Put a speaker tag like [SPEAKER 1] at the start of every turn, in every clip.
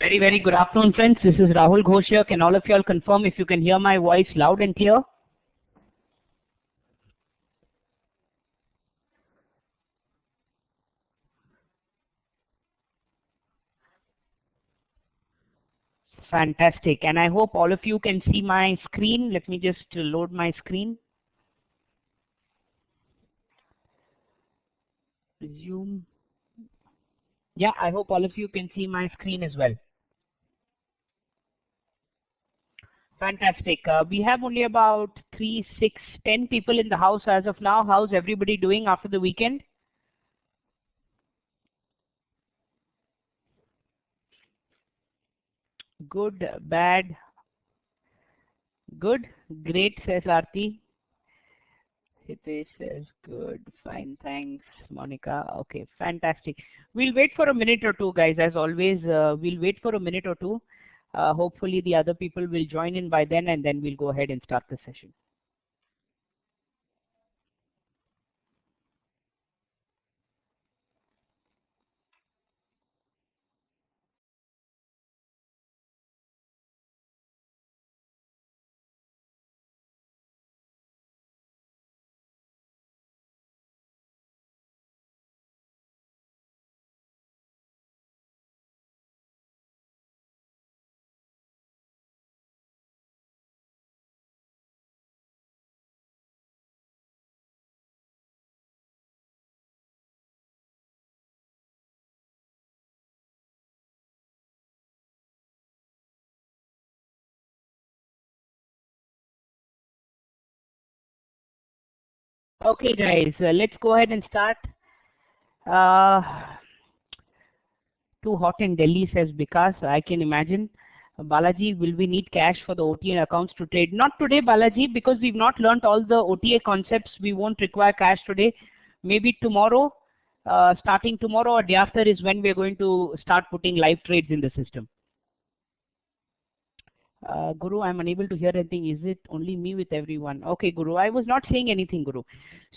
[SPEAKER 1] Very, very good afternoon, friends. This is Rahul Ghosh here. Can all of you all confirm if you can hear my voice loud and clear? Fantastic. And I hope all of you can see my screen. Let me just load my screen. Resume. Yeah, I hope all of you can see my screen as well. Fantastic. We have only about 3, 6, 10 people in the house as of now. How's everybody doing after the weekend? Good, bad, good, great, says Aarti. Hitesh says good, fine, thanks. Monica, okay, fantastic. We'll wait for a minute or two, guys. As always, we'll wait for a minute or two. Hopefully the other people will join in by then, and then we'll go ahead and start the session. Okay, guys, let's go ahead and start. Too hot in Delhi, says Vikas. I can imagine. Balaji, will we need cash for the OTA accounts to trade? Not today, Balaji, because we've not learnt all the OTA concepts. We won't require cash today. Maybe tomorrow, starting tomorrow or day after is when we're going to start putting live trades in the system. Guru, I'm unable to hear anything. Is it only me with everyone? Okay, Guru, I was not saying anything, Guru.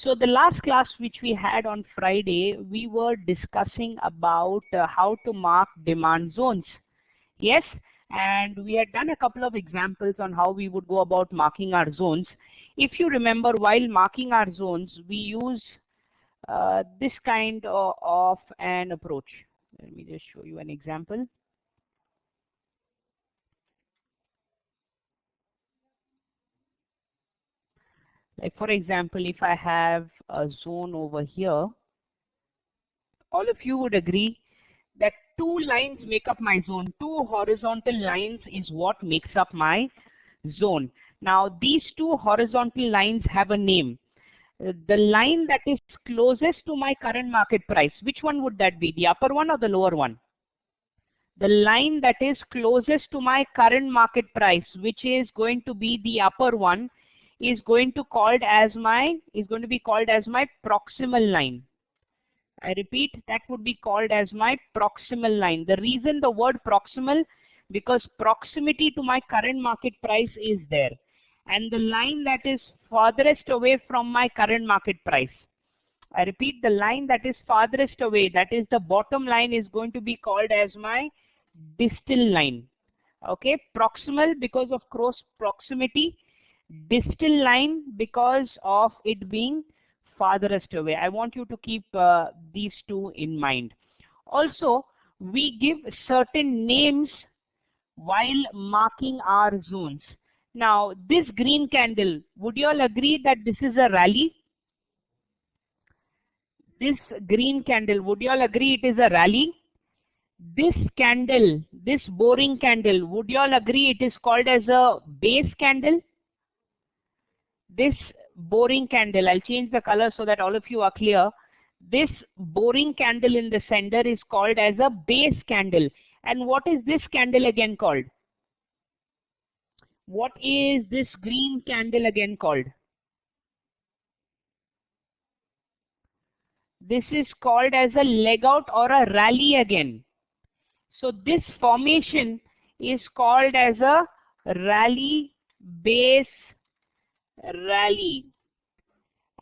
[SPEAKER 1] So the last class which we had on Friday, we were discussing about how to mark demand zones. Yes, and we had done a couple of examples on how we would go about marking our zones. If you remember, while marking our zones, we use this kind of an approach. Let me just show you an example. Like for example, if I have a zone over here, all of you would agree that two lines make up my zone. Two horizontal lines is what makes up my zone. Now these two horizontal lines have a name. The line that is closest to my current market price, which one would that be? The upper one or the lower one? The line that is closest to my current market price, which is going to be the upper one, is going to be called as my proximal line. I repeat, that would be called as my proximal line. The reason the word proximal, because proximity to my current market price is there, and the line that is farthest away from my current market price, I repeat, the line that is farthest away, that is the bottom line, is going to be called as my distal line. Okay, proximal because of close proximity, distal line because of it being farthest away. I want you to keep these two in mind. Also, we give certain names while marking our zones. Now, this green candle, would you all agree that this is a rally? This green candle, would you all agree it is a rally? This candle, this boring candle, would you all agree it is called as a base candle? This boring candle, I'll change the color so that all of you are clear. This boring candle in the center is called as a base candle. And what is this candle again called? What is this green candle again called? This is called as a leg out or a rally again. So this formation is called as a rally, base, rally.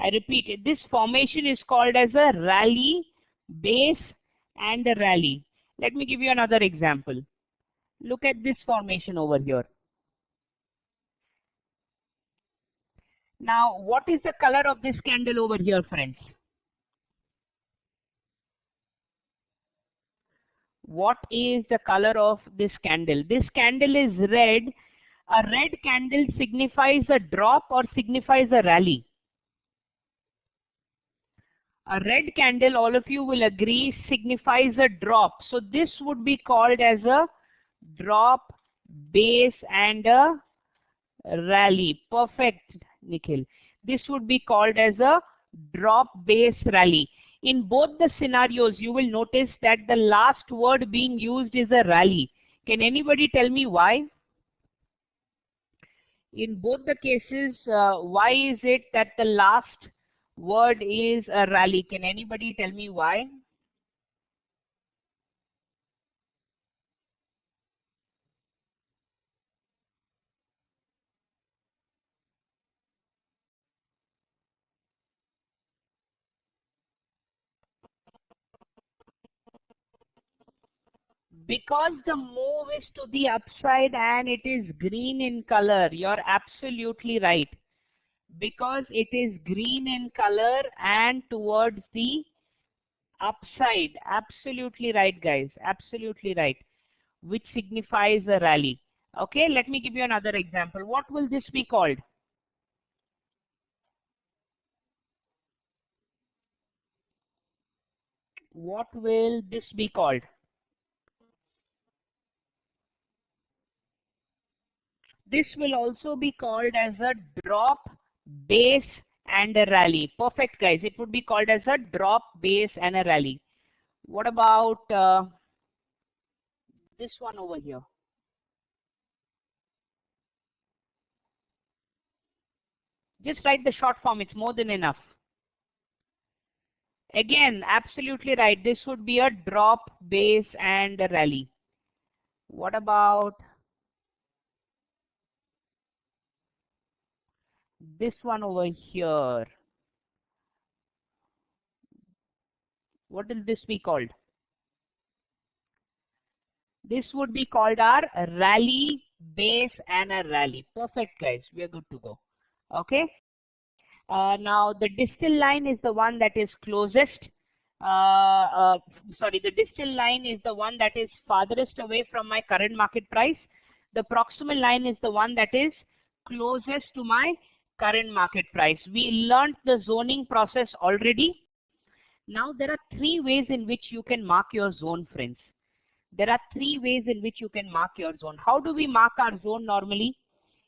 [SPEAKER 1] I repeat, this formation is called as a rally, base, and a rally. Let me give you another example. Look at this formation over here. Now, what is the color of this candle over here, friends? What is the color of this candle? This candle is red. A red candle signifies a drop or signifies a rally? A red candle, all of you will agree, signifies a drop. So this would be called as a drop, base, and a rally. Perfect, Nikhil. This would be called as a drop, base, rally. In both the scenarios, you will notice that the last word being used is a rally. Can anybody tell me why? In both the cases, why is it that the last word is a rally? Can anybody tell me why? Because the move is to the upside and it is green in color. You're absolutely right. Because it is green in color and towards the upside. Absolutely right, guys. Absolutely right. Which signifies a rally. Okay, let me give you another example. What will this be called? What will this be called? This will also be called as a drop, base, and a rally. Perfect, guys. It would be called as a drop, base, and a rally. What about this one over here? Just write the short form. It's more than enough. Again, absolutely right. This would be a drop, base, and a rally. What about this one over here? What will this be called? This would be called our rally, base, and a rally. Perfect, guys. We are good to go. Okay. Now the distal line is the one that is closest. Sorry, the distal line is the one that is farthest away from my current market price. The proximal line is the one that is closest to my current market price. We learned the zoning process already. Now there are three ways in which you can mark your zone, friends. There are three ways in which you can mark your zone. How do we mark our zone normally?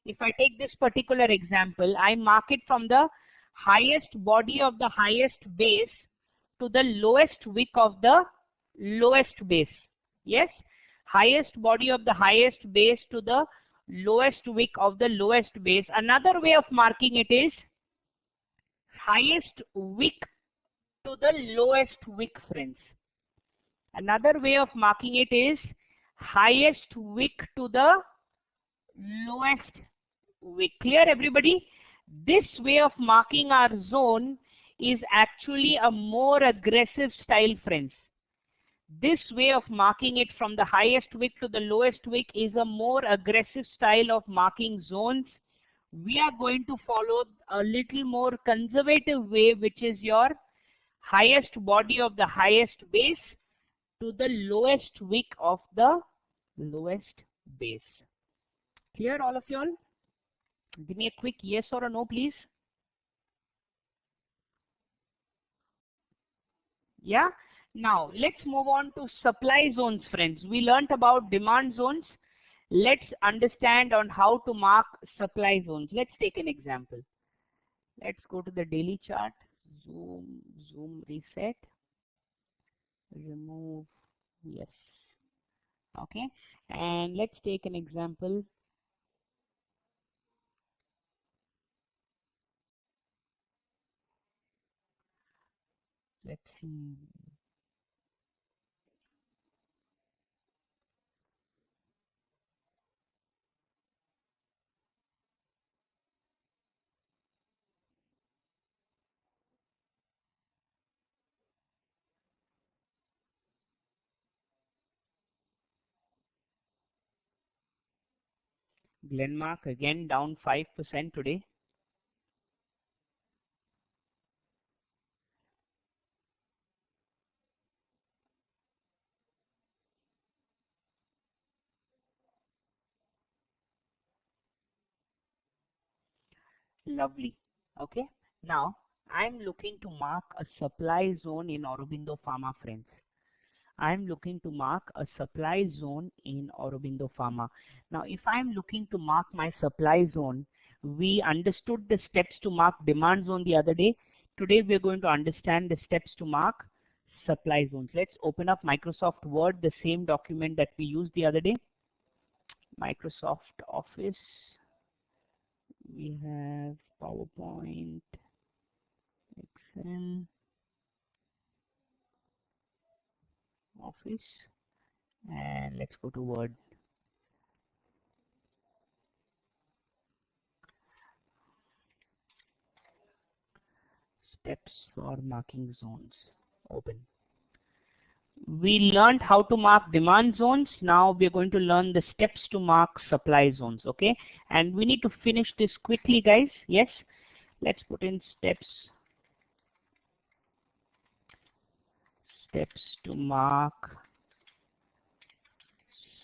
[SPEAKER 1] If I take this particular example, I mark it from the highest body of the highest base to the lowest wick of the lowest base. Yes, highest body of the highest base to the lowest wick of the lowest base. Another way of marking it is highest wick to the lowest wick, friends. Another way of marking it is highest wick to the lowest wick. Clear, everybody? This way of marking our zone is actually a more aggressive style, friends. This way of marking it from the highest wick to the lowest wick is a more aggressive style of marking zones. We are going to follow a little more conservative way, which is your highest body of the highest base to the lowest wick of the lowest base. Clear, all of y'all? Give me a quick yes or a no, please. Yeah. Now let's move on to supply zones, friends. We learnt about demand zones. Let's understand on how to mark supply zones. Let's take an example. Let's go to the daily chart. Zoom, reset, remove, yes. Okay. And let's take an example. Let's see. Glenmark again down 5% today. Lovely. Okay. Now I'm looking to mark a supply zone in Aurobindo Pharma, friends. I'm looking to mark a supply zone in Aurobindo Pharma. Now, if I'm looking to mark my supply zone, we understood the steps to mark demand zone the other day. Today, we're going to understand the steps to mark supply zones. Let's open up Microsoft Word, the same document that we used the other day. Microsoft Office. We have PowerPoint, Excel, Office, and let's go to Word. Steps for marking zones. Open. We learned how to mark demand zones. Now we're going to learn the steps to mark supply zones. Okay, and we need to finish this quickly, guys. Yes, let's put in steps to mark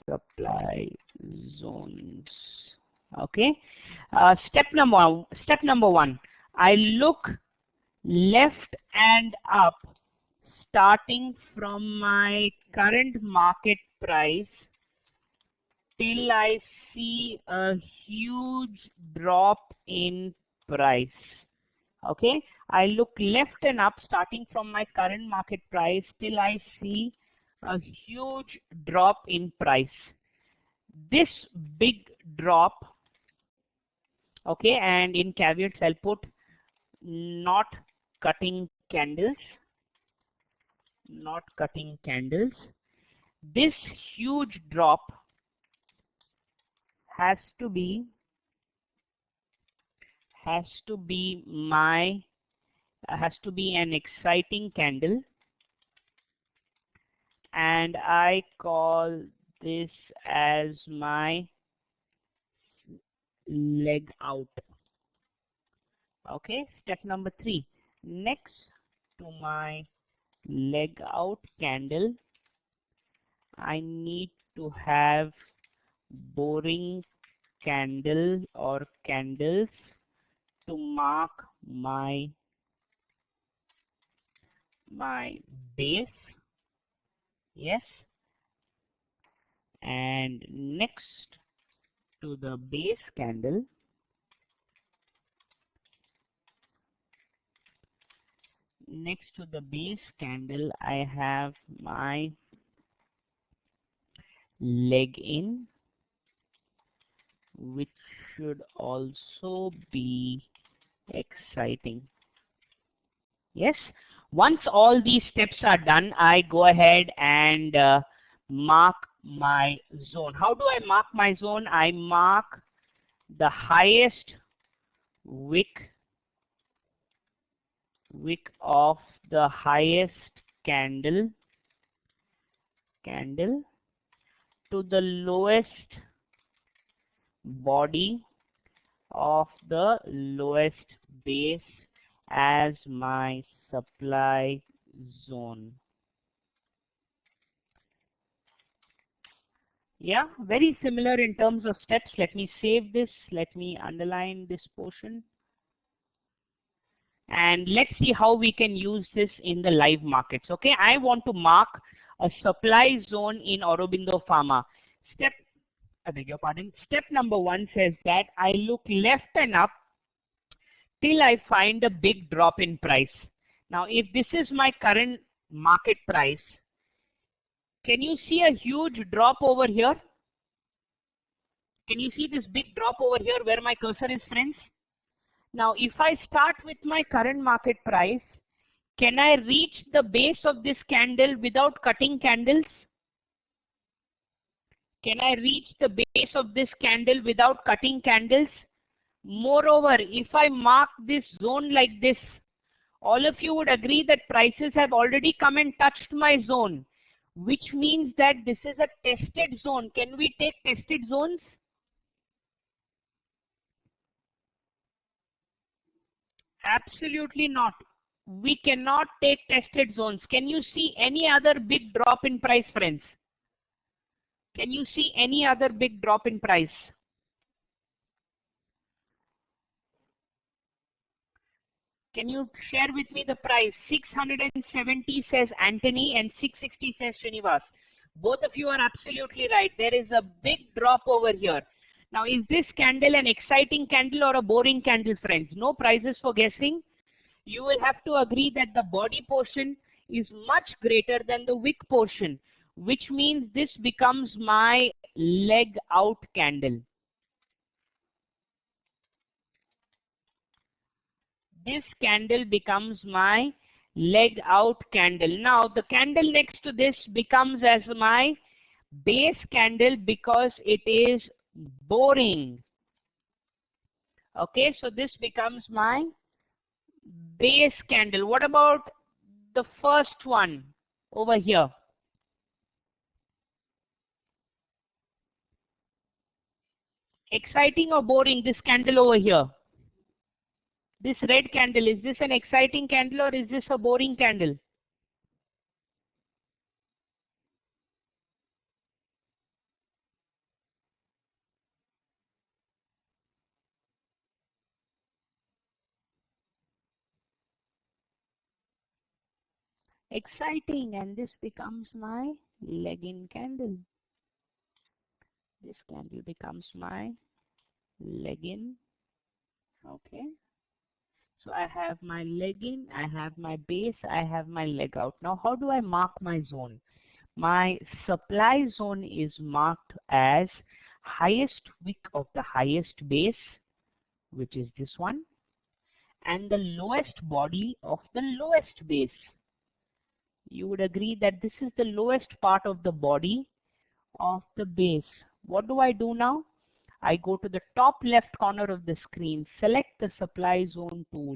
[SPEAKER 1] supply zones. Okay, step number one, I look left and up starting from my current market price till I see a huge drop in price. Okay, I look left and up starting from my current market price till I see a huge drop in price. This big drop, okay, and in caveats I'll put not cutting candles. This huge drop has to be an exciting candle, and I call this as my leg out. Okay, step number 3. Next to my leg out candle, I need to have boring candle or candles to mark my base. Yes, and next to the base candle, I have my leg in, which should also be exciting. Yes, once all these steps are done, I go ahead and mark my zone. How do I mark my zone? I mark the highest wick of the highest candle to the lowest body of the lowest base as my supply zone. Yeah, very similar in terms of steps. Let me save this. Let me underline this portion. And let's see how we can use this in the live markets. Okay, I want to mark a supply zone in Aurobindo Pharma. Step number 1 says that I look left and up till I find a big drop in price. Now, if this is my current market price, can you see a huge drop over here? Can you see this big drop over here where my cursor is, friends? Now, if I start with my current market price, can I reach the base of this candle without cutting candles? Can I reach the base of this candle without cutting candles? Moreover, if I mark this zone like this, all of you would agree that prices have already come and touched my zone, which means that this is a tested zone. Can we take tested zones? Absolutely not. We cannot take tested zones. Can you see any other big drop in price, friends? Can you see any other big drop in price? Can you share with me the price? 670 says Anthony and 660 says Srinivas. Both of you are absolutely right. There is a big drop over here. Now, is this candle an exciting candle or a boring candle, friends? No prizes for guessing. You will have to agree that the body portion is much greater than the wick portion, which means this becomes my leg out candle. This candle becomes my leg out candle. Now the candle next to this becomes as my base candle because it is boring. Okay, so this becomes my base candle. What about the first one over here? Exciting or boring, this candle over here? This red candle, is this an exciting candle or is this a boring candle? Exciting, and this becomes my leg-in candle. This candle becomes my leg-in. Okay. So I have my leg-in, I have my base, I have my leg out. Now how do I mark my zone? My supply zone is marked as highest wick of the highest base, which is this one, and the lowest body of the lowest base. You would agree that this is the lowest part of the body of the base. What do I do now? I go to the top left corner of the screen, select the supply zone tool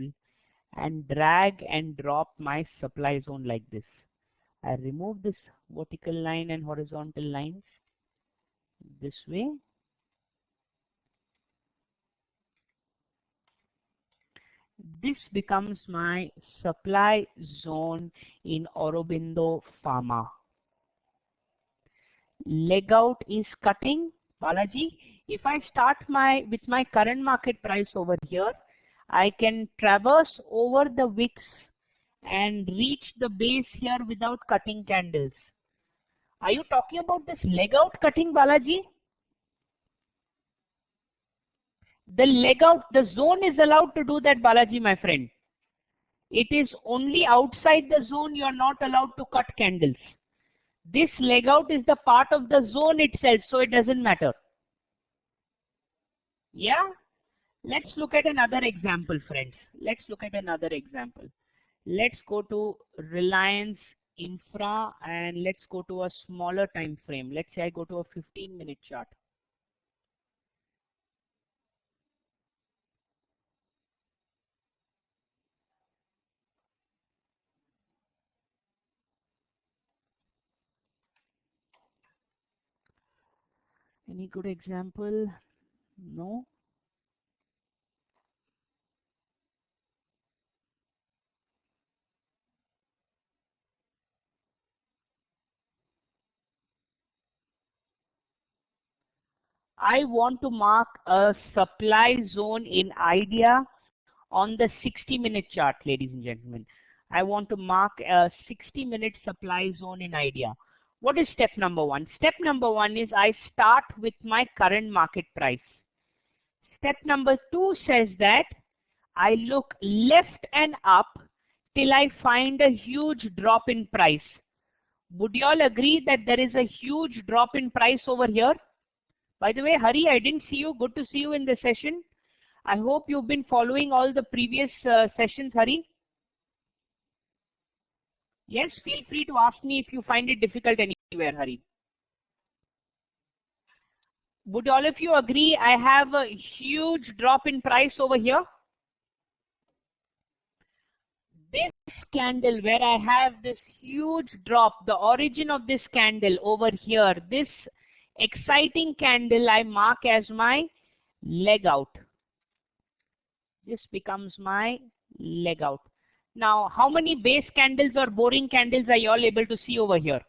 [SPEAKER 1] and drag and drop my supply zone like this. I remove this vertical line and horizontal lines this way. This becomes my supply zone in Aurobindo Pharma. Leg out is cutting. Balaji, if I start with my current market price over here, I can traverse over the wicks and reach the base here without cutting candles. Are you talking about this leg out cutting, Balaji? The leg out, the zone is allowed to do that, Balaji, my friend. It is only outside the zone you are not allowed to cut candles. This leg out is the part of the zone itself, so it doesn't matter. Yeah? Let's look at another example, friends. Let's look at another example. Let's go to Reliance Infra and let's go to a smaller time frame. Let's say I go to a 15-minute chart. Any good example? No? I want to mark a supply zone in IDEA on the 60-minute chart, ladies and gentlemen. I want to mark a 60-minute supply zone in IDEA. What is step number one? Step number one is I start with my current market price. Step number two says that I look left and up till I find a huge drop in price. Would you all agree that there is a huge drop in price over here? By the way, Hari, I didn't see you. Good to see you in the session. I hope you've been following all the previous sessions, Hari. Yes, feel free to ask me if you find it difficult anywhere, Hari. Would all of you agree I have a huge drop in price over here? This candle where I have this huge drop, the origin of this candle over here, this exciting candle I mark as my leg out. This becomes my leg out. Now, how many base candles or boring candles are you all able to see over here?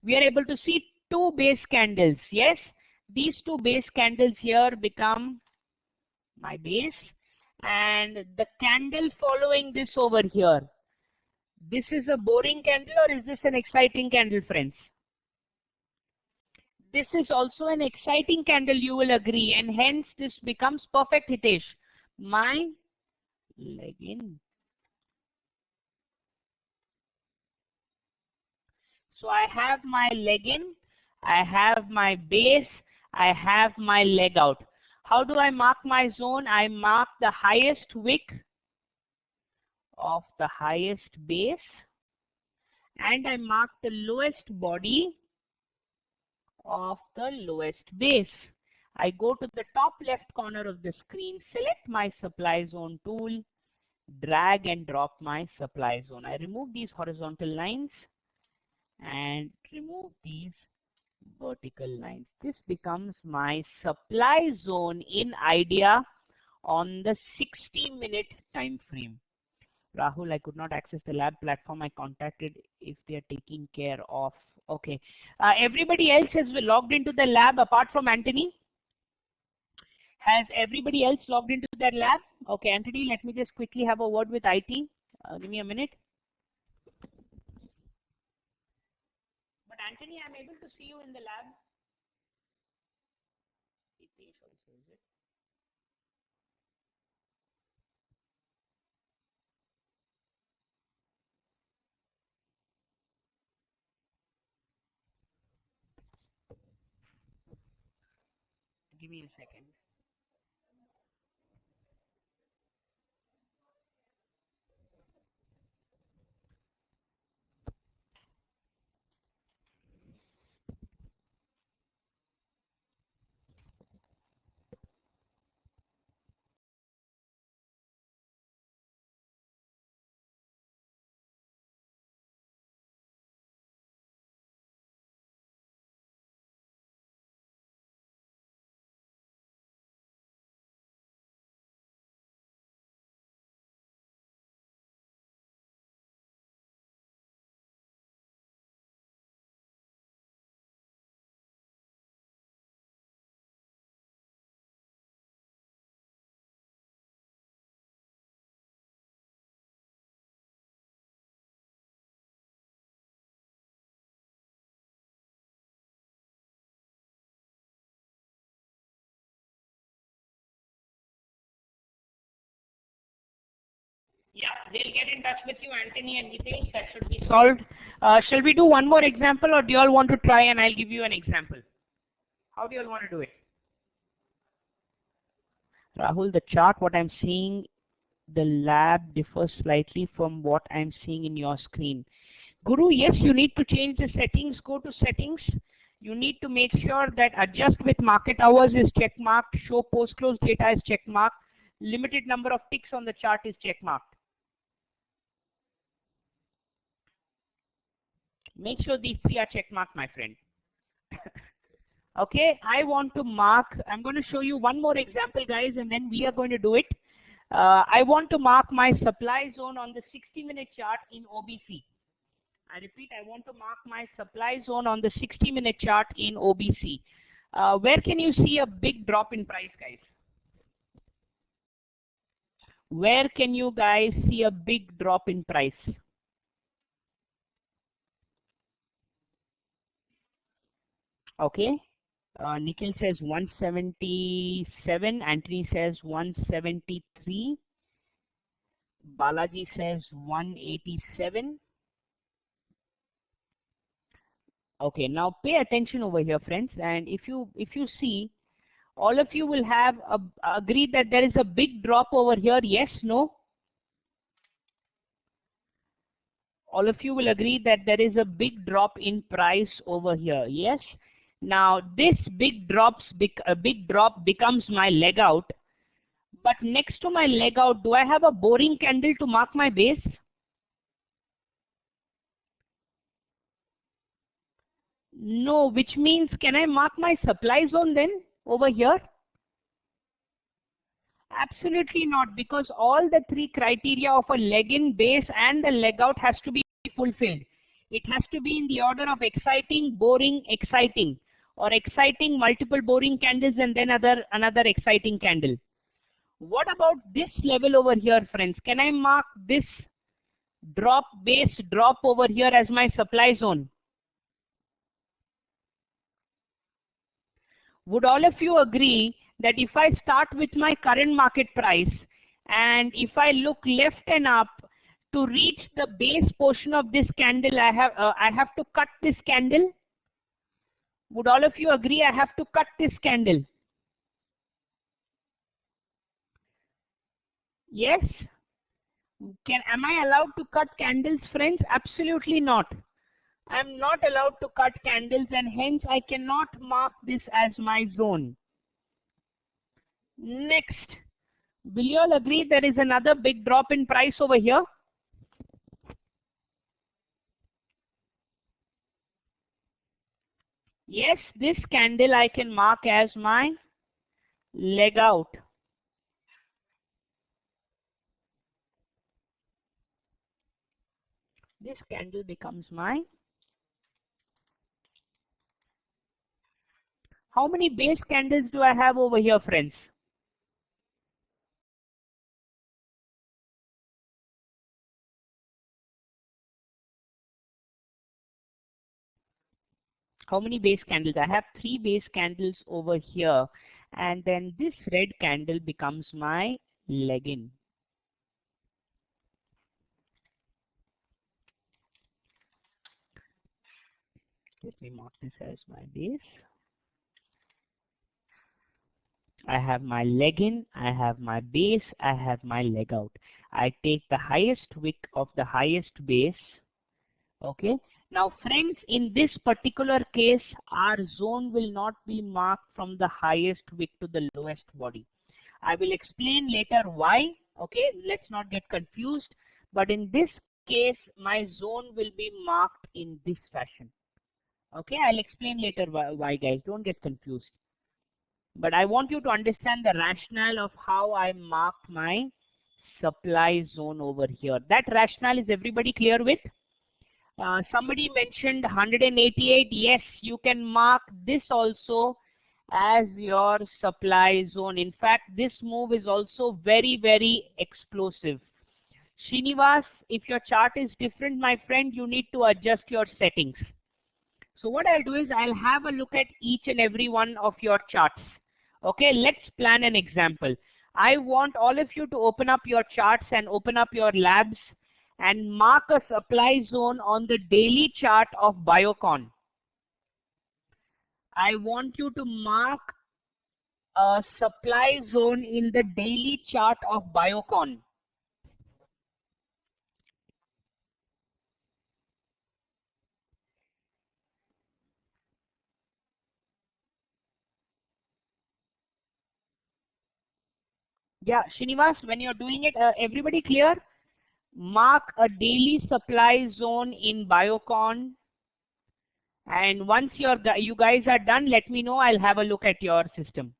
[SPEAKER 1] We are able to see two base candles. Yes, these two base candles here become my base, and the candle following this over here, this is a boring candle or is this an exciting candle, friends? This is also an exciting candle, you will agree, and hence this becomes perfect, Hitesh. My leg in. So I have my leg in, I have my base, I have my leg out. How do I mark my zone? I mark the highest wick of the highest base, and I mark the lowest body of the lowest base. I go to the top left corner of the screen, select my supply zone tool, drag and drop my supply zone. I remove these horizontal lines and remove these vertical lines. This becomes my supply zone in IDEA on the 60-minute time frame. Rahul, I could not access the lab platform. I contacted if they are taking care of. Okay. Everybody else has logged into the lab apart from Anthony? Has everybody else logged into their lab? Okay, Anthony, let me just quickly have a word with IT. Give me a minute. But Anthony, I'm able to see you in the lab. Hitesh also, is it? Give me a second. Yeah, they'll get in touch with you, Anthony and Hitesh. That should be solved. Shall we do one more example, or do you all want to try and I'll give you an example? How do you all want to do it? Rahul, the chart, what I'm seeing, the lab differs slightly from what I'm seeing in your screen. Guru, yes, you need to change the settings. Go to settings. You need to make sure that adjust with market hours is check marked, show post close data is check marked, limited number of ticks on the chart is check marked. Make sure these three are check marked, my friend. Okay, I want to mark, I'm going to show you one more example, guys, and then we are going to do it. I want to mark my supply zone on the 60-minute chart in OBC. I repeat, I want to mark my supply zone on the 60-minute chart in OBC. Where can you see a big drop in price, guys? Where can you guys see a big drop in price? Okay. Nikhil says 177. Anthony says 173. Balaji says 187. Okay, now pay attention over here, friends. And if you see, all of you will have agreed that there is a big drop over here. Yes, no? All of you will agree that there is a big drop in price over here. Yes. Now this big drop becomes my leg out. But next to my leg out, do I have a boring candle to mark my base? No, which means can I mark my supply zone then over here? Absolutely not, because all the three criteria of a leg in, base and the leg out has to be fulfilled. It has to be in the order of exciting, boring, exciting, or exciting, multiple boring candles, and then another exciting candle. What about this level over here, friends? Can I mark this drop, base drop over here as my supply zone? Would all of you agree that if I start with my current market price and if I look left and up to reach the base portion of this candle, I have to cut this candle? Would all of you agree I have to cut this candle? Yes? Am I allowed to cut candles, friends? Absolutely not. I am not allowed to cut candles, and hence I cannot mark this as my zone. Next, will you all agree there is another big drop in price over here? Yes, this candle I can mark as my leg out. This candle becomes my... How many base candles do I have over here, friends? How many base candles? I have 3 base candles over here, and then this red candle becomes my leg in. Let me mark this as my base. I have my leg in, I have my base, I have my leg out. I take the highest wick of the highest base. Okay. Now friends, in this particular case, our zone will not be marked from the highest wick to the lowest body. I will explain later why. Okay, let's not get confused. But in this case, my zone will be marked in this fashion. Okay, I'll explain later why guys. Don't get confused. But I want you to understand the rationale of how I marked my supply zone over here. That rationale is everybody clear with? Somebody mentioned 188. Yes, you can mark this also as your supply zone. In fact, this move is also very, very explosive. Srinivas, if your chart is different, my friend, you need to adjust your settings. So what I'll do is I'll have a look at each and every one of your charts. Okay, let's plan an example. I want all of you to open up your charts and open up your labs and mark a supply zone on the daily chart of Biocon. I want you to mark a supply zone in the daily chart of Biocon. Yeah, Srinivas, when you're doing it, everybody clear? Mark a daily supply zone in Biocon. And once you guys are done, let me know. I'll have a look at your system.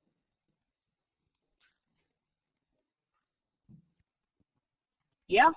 [SPEAKER 1] Yeah?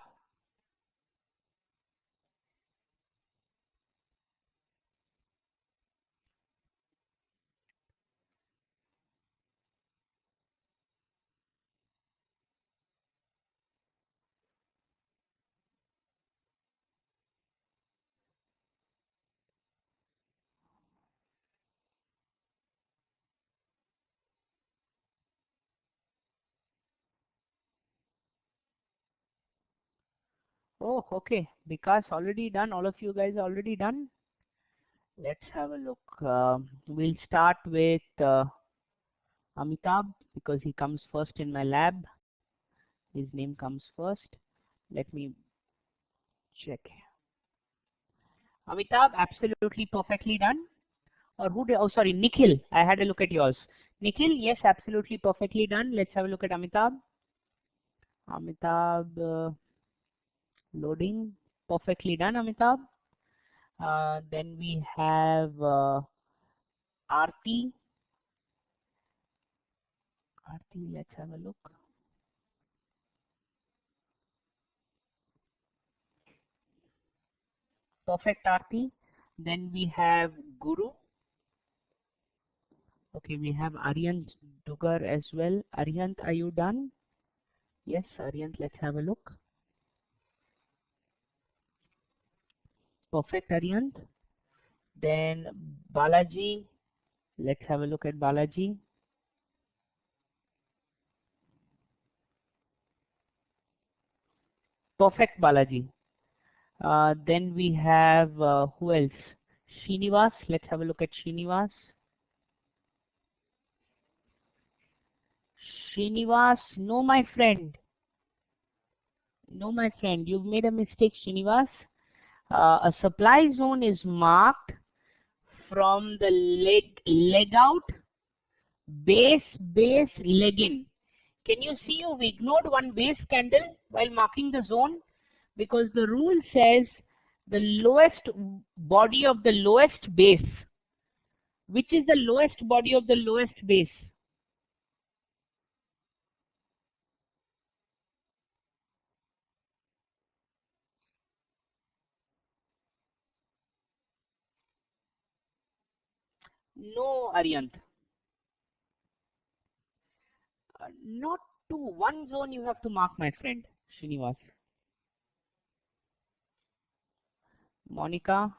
[SPEAKER 1] Oh, okay. Because already done. All of you guys are already done. Let's have a look. We'll start with Amitabh because he comes first in my lab. His name comes first. Let me check. Amitabh, absolutely perfectly done. Or who did? Oh, sorry, Nikhil. I had a look at yours. Nikhil, yes, absolutely perfectly done. Let's have a look at Amitabh. Amitabh, loading. Perfectly done, Amitabh. Then we have Aarti. Aarti, let's have a look. Perfect, Aarti. Then we have Guru. Okay, we have Aryant Dugar as well. Aryant, are you done? Yes, Aryant, let's have a look. Perfect, Aryant. Then Balaji, let's have a look at Balaji. Perfect, Balaji. Then we have who else? Srinivas. Let's have a look at Srinivas. Srinivas, no, my friend. No, my friend, you've made a mistake, Srinivas. A supply zone is marked from the leg out, base, leg in. Can you see you've ignored one base candle while marking the zone? Because the rule says the lowest body of the lowest base. Which is the lowest body of the lowest base? No, Aryant. Not to one zone you have to mark, my friend, Srinivas. Monica.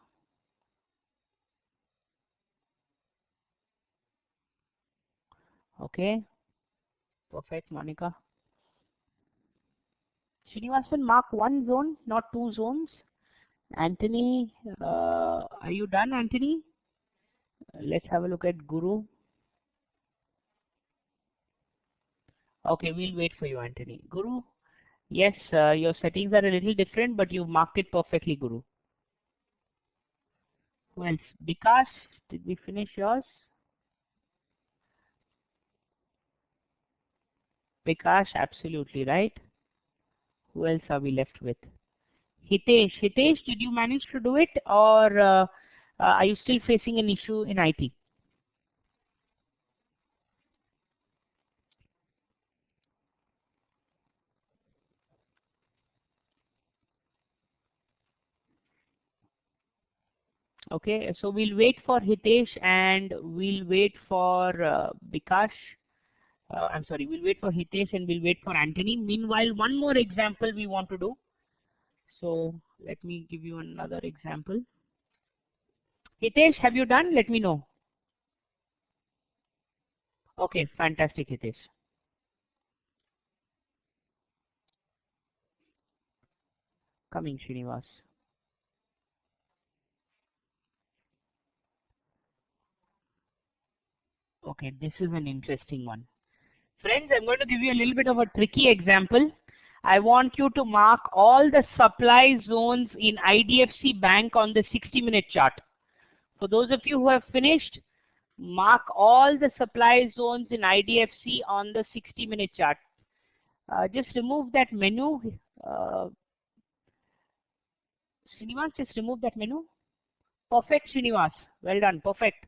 [SPEAKER 1] Okay. Perfect, Monica. Srinivasan, mark one zone, not two zones. Anthony, are you done, Anthony? Let's have a look at Guru. Okay, we'll wait for you, Anthony. Guru, yes, your settings are a little different, but you've marked it perfectly, Guru. Who else? Bikash, did we finish yours? Bikash, absolutely right. Who else are we left with? Hitesh. Hitesh, did you manage to do it, or are you still facing an issue in IT? Okay, so we'll wait for Hitesh and we'll wait for Bikash. I'm sorry, we'll wait for Hitesh and we'll wait for Anthony. Meanwhile, one more example we want to do. So let me give you another example. Hitesh, have you done? Let me know. Okay, fantastic, Hitesh. Coming, Srinivas. Okay, this is an interesting one. Friends, I'm going to give you a little bit of a tricky example. I want you to mark all the supply zones in IDFC Bank on the 60-minute chart. For those of you who have finished, mark all the supply zones in IDFC on the 60-minute chart. Just remove that menu. Srinivas, just remove that menu. Perfect, Srinivas. Well done. Perfect.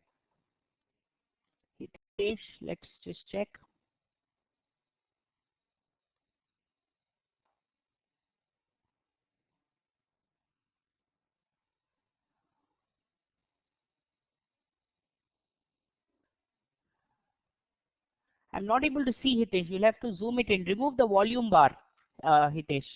[SPEAKER 1] Let's just check. I'm not able to see Hitesh. You'll have to zoom it in. Remove the volume bar, Hitesh.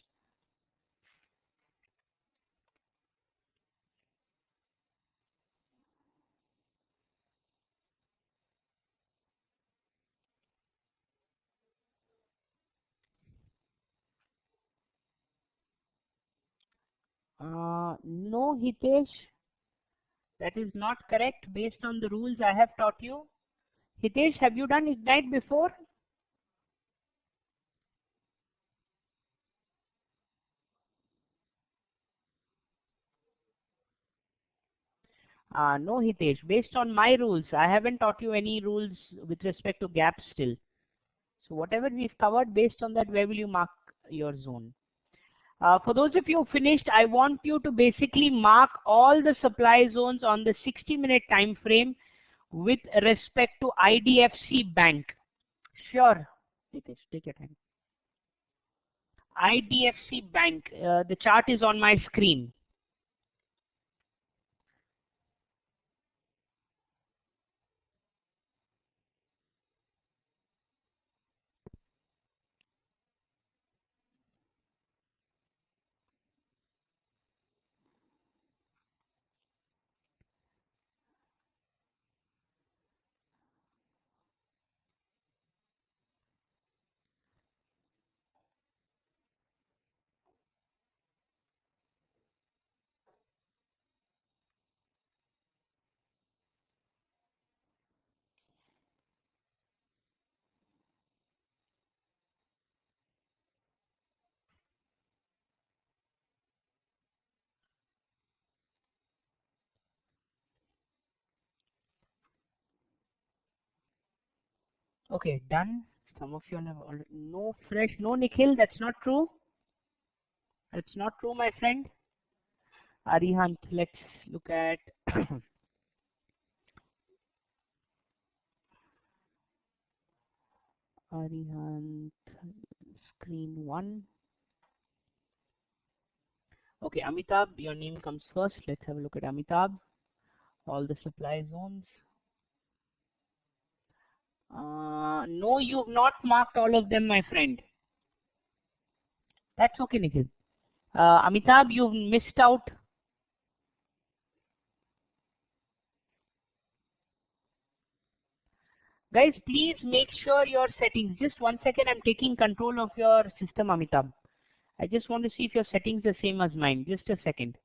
[SPEAKER 1] No, Hitesh. That is not correct based on the rules I have taught you. Hitesh, have you done Ignite before? No, Hitesh. Based on my rules, I haven't taught you any rules with respect to gaps still. So whatever we've covered, based on that, where will you mark your zone? For those of you who finished, I want you to basically mark all the supply zones on the 60-minute time frame with respect to IDFC Bank. Sure, Hitesh, take your time. IDFC Bank. The chart is on my screen. Okay, done. Some of you have already, no fresh, no Nikhil, that's not true. That's not true, my friend. Arihant, let's look at Arihant, screen 1. Okay, Amitabh, your name comes first. Let's have a look at Amitabh. All the supply zones. No, you've not marked all of them, my friend. That's okay, Nikhil. Amitabh, you've missed out. Guys, please make sure your settings. Just 1 second, I'm taking control of your system, Amitabh. I just want to see if your settings are the same as mine. Just a second.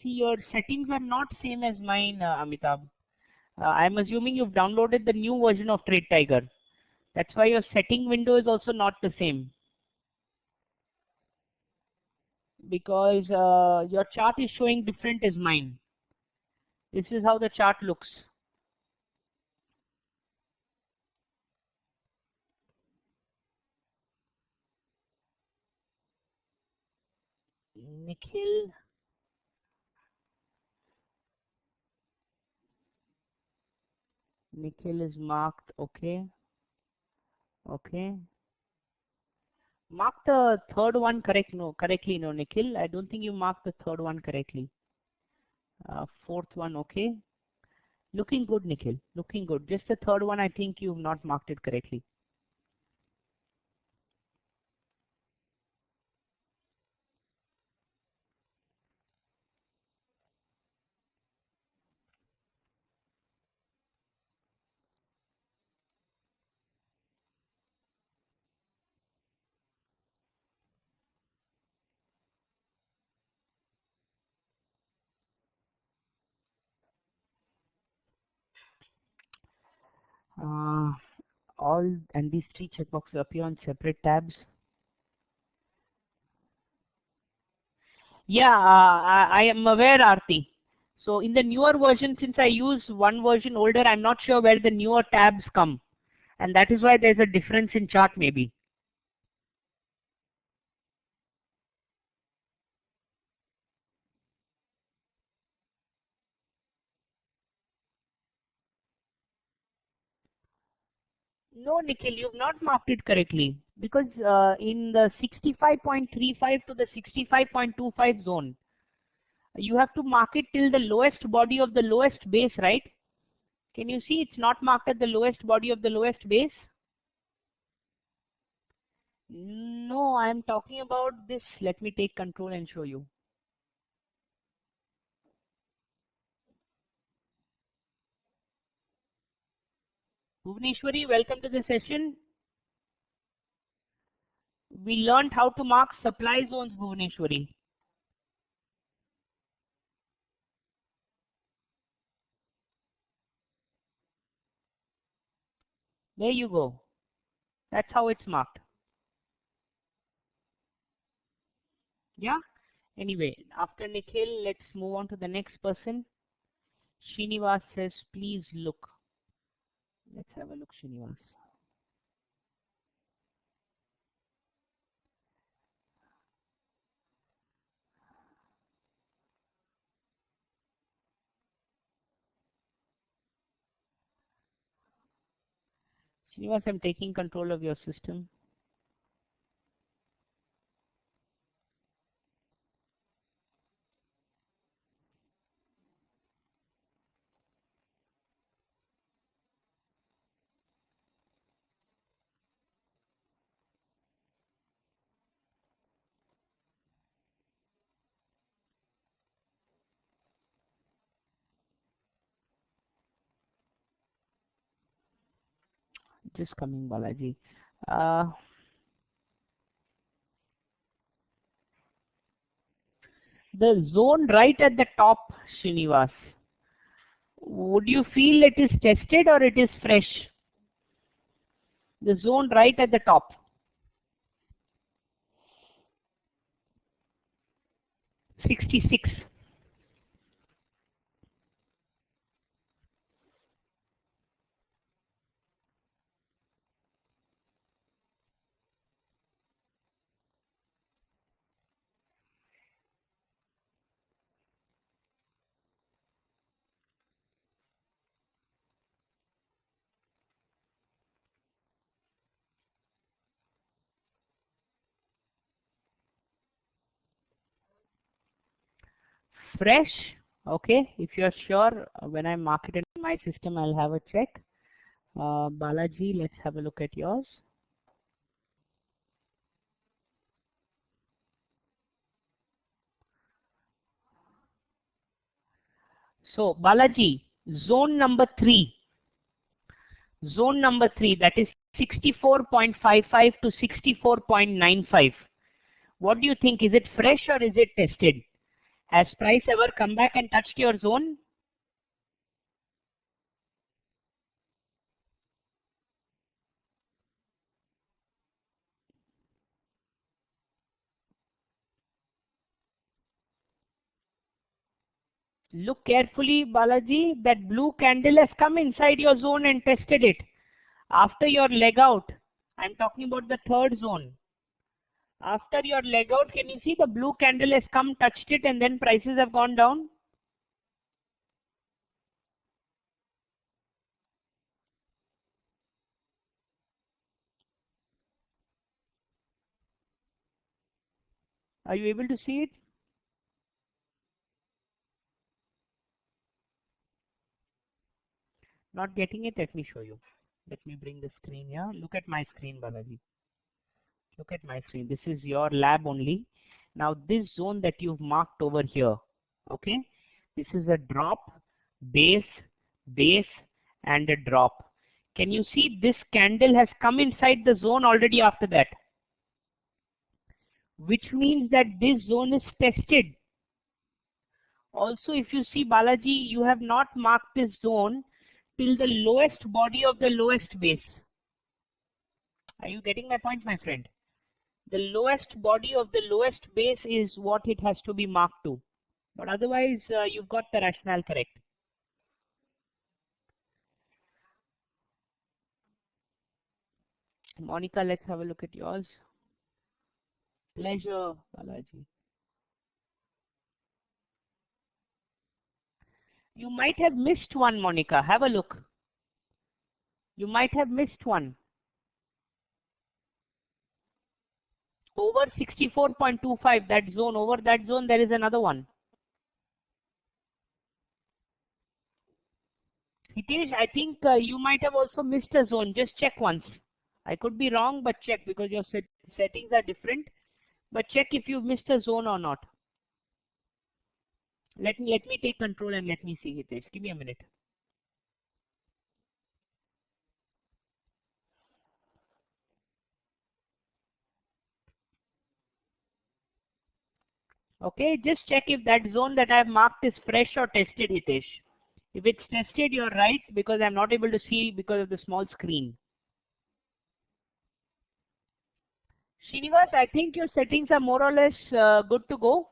[SPEAKER 1] See, your settings are not same as mine, Amitabh. I'm assuming you've downloaded the new version of Trade Tiger. That's why your setting window is also not the same. Because your chart is showing different as mine. This is how the chart looks. Nikhil. Nikhil is marked, okay. Okay. Mark the third one correctly, no, Nikhil. I don't think you marked the third one correctly. Fourth one, okay. Looking good, Nikhil. Looking good. Just the third one, I think you've not marked it correctly. All and these three checkboxes appear on separate tabs. Yeah, I am aware, Aarti. So in the newer version, since I use one version older, I'm not sure where the newer tabs come. And that is why there's a difference in chart maybe. No, Nikhil, you've not marked it correctly. Because in the 65.35 to the 65.25 zone, you have to mark it till the lowest body of the lowest base, right? Can you see it's not marked at the lowest body of the lowest base? No, I am talking about this. Let me take control and show you. Bhuvaneshwari, welcome to the session. We learned how to mark supply zones, Bhuvaneshwari. There you go. That's how it's marked. Yeah? Anyway, after Nikhil, let's move on to the next person. Srinivas says, please look. Let's have a look, Srinivas. Srinivas, I'm taking control of your system. Just coming, Balaji. The zone right at the top, Srinivas. Would you feel it is tested or it is fresh? The zone right at the top. 66. Fresh. Okay, if you're sure, when I mark it in my system, I'll have a check. Balaji, let's have a look at yours. So Balaji, zone number 3, that is 64.55 to 64.95. What do you think? Is it fresh or is it tested? Has price ever come back and touched your zone? Look carefully, Balaji. That blue candle has come inside your zone and tested it. After your leg out, I'm talking about the third zone. After your leg out, can you see the blue candle has come, touched it, and then prices have gone down? Are you able to see it? Not getting it? Let me show you. Let me bring the screen here. Look at my screen, Balaji. Look at my screen. This is your lab only. Now this zone that you've marked over here, okay? This is a drop, base, base, and a drop. Can you see this candle has come inside the zone already after that? Which means that this zone is tested. Also, if you see, Balaji, you have not marked this zone till the lowest body of the lowest base. Are you getting my point, my friend? The lowest body of the lowest base is what it has to be marked to. But otherwise, you've got the rationale correct. Monica, let's have a look at yours. Pleasure, Balaji. You might have missed one, Monica. Have a look. You might have missed one. Over 64.25, that zone, over that zone, there is another one. Hitesh, I think you might have also missed a zone. Just check once. I could be wrong, but check because your settings are different. But check if you've missed a zone or not. Let me take control and let me see, Hitesh. Give me a minute. Okay, just check if that zone that I've marked is fresh or tested, Hitesh. If it's tested, you're right because I'm not able to see because of the small screen. Srinivas, I think your settings are more or less good to go.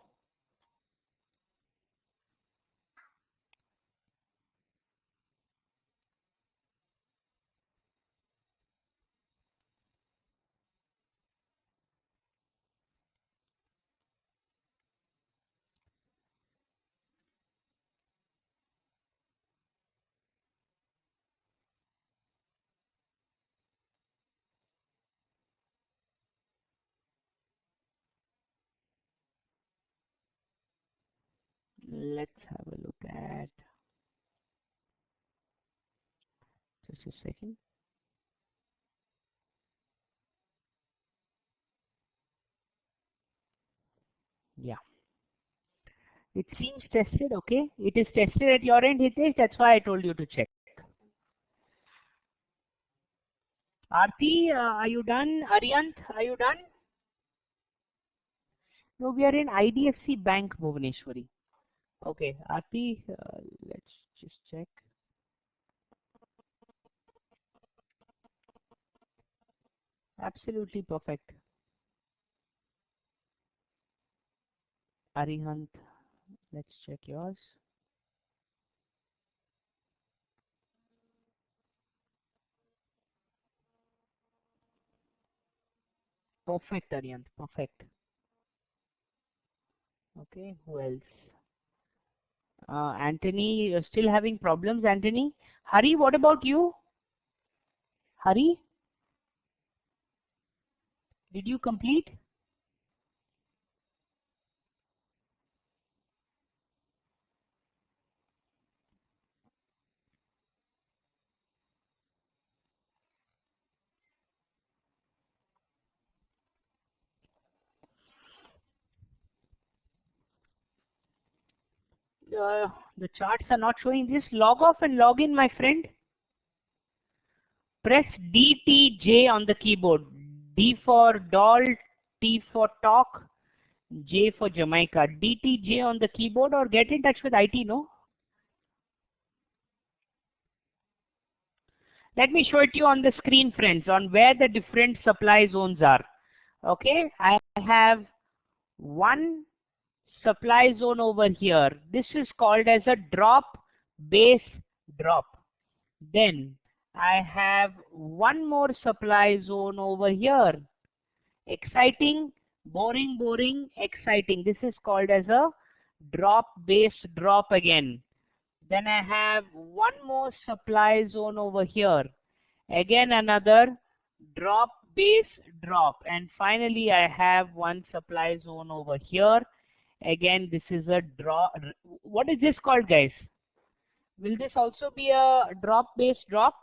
[SPEAKER 1] Let's have a look at, just a second. Yeah. It seems tested, okay? It is tested at your end, Hitesh. That's why I told you to check. Aarti, are you done? Aryant, are you done? No, we are in IDFC Bank, Bhuvaneshwari. Okay, Aarti, let's just check. Absolutely perfect. Arihant, let's check yours. Perfect, Arihant, perfect. Okay, who else? Anthony, you're still having problems, Anthony? Hari, what about you? Hari, did you complete? The charts are not showing. Just log off and log in, my friend. Press DTJ on the keyboard. D for doll, T for talk, J for Jamaica. DTJ on the keyboard, or get in touch with IT, no? Let me show it to you on the screen, friends, on where the different supply zones are. Okay, I have one supply zone over here. This is called as a drop, base, drop. Then I have one more supply zone over here. Exciting, boring, boring, exciting. This is called as a drop, base, drop again. Then I have one more supply zone over here. Again another drop, base, drop. And finally I have one supply zone over here. Again, this is a drop. What is this called, guys? Will this also be a drop, base, drop?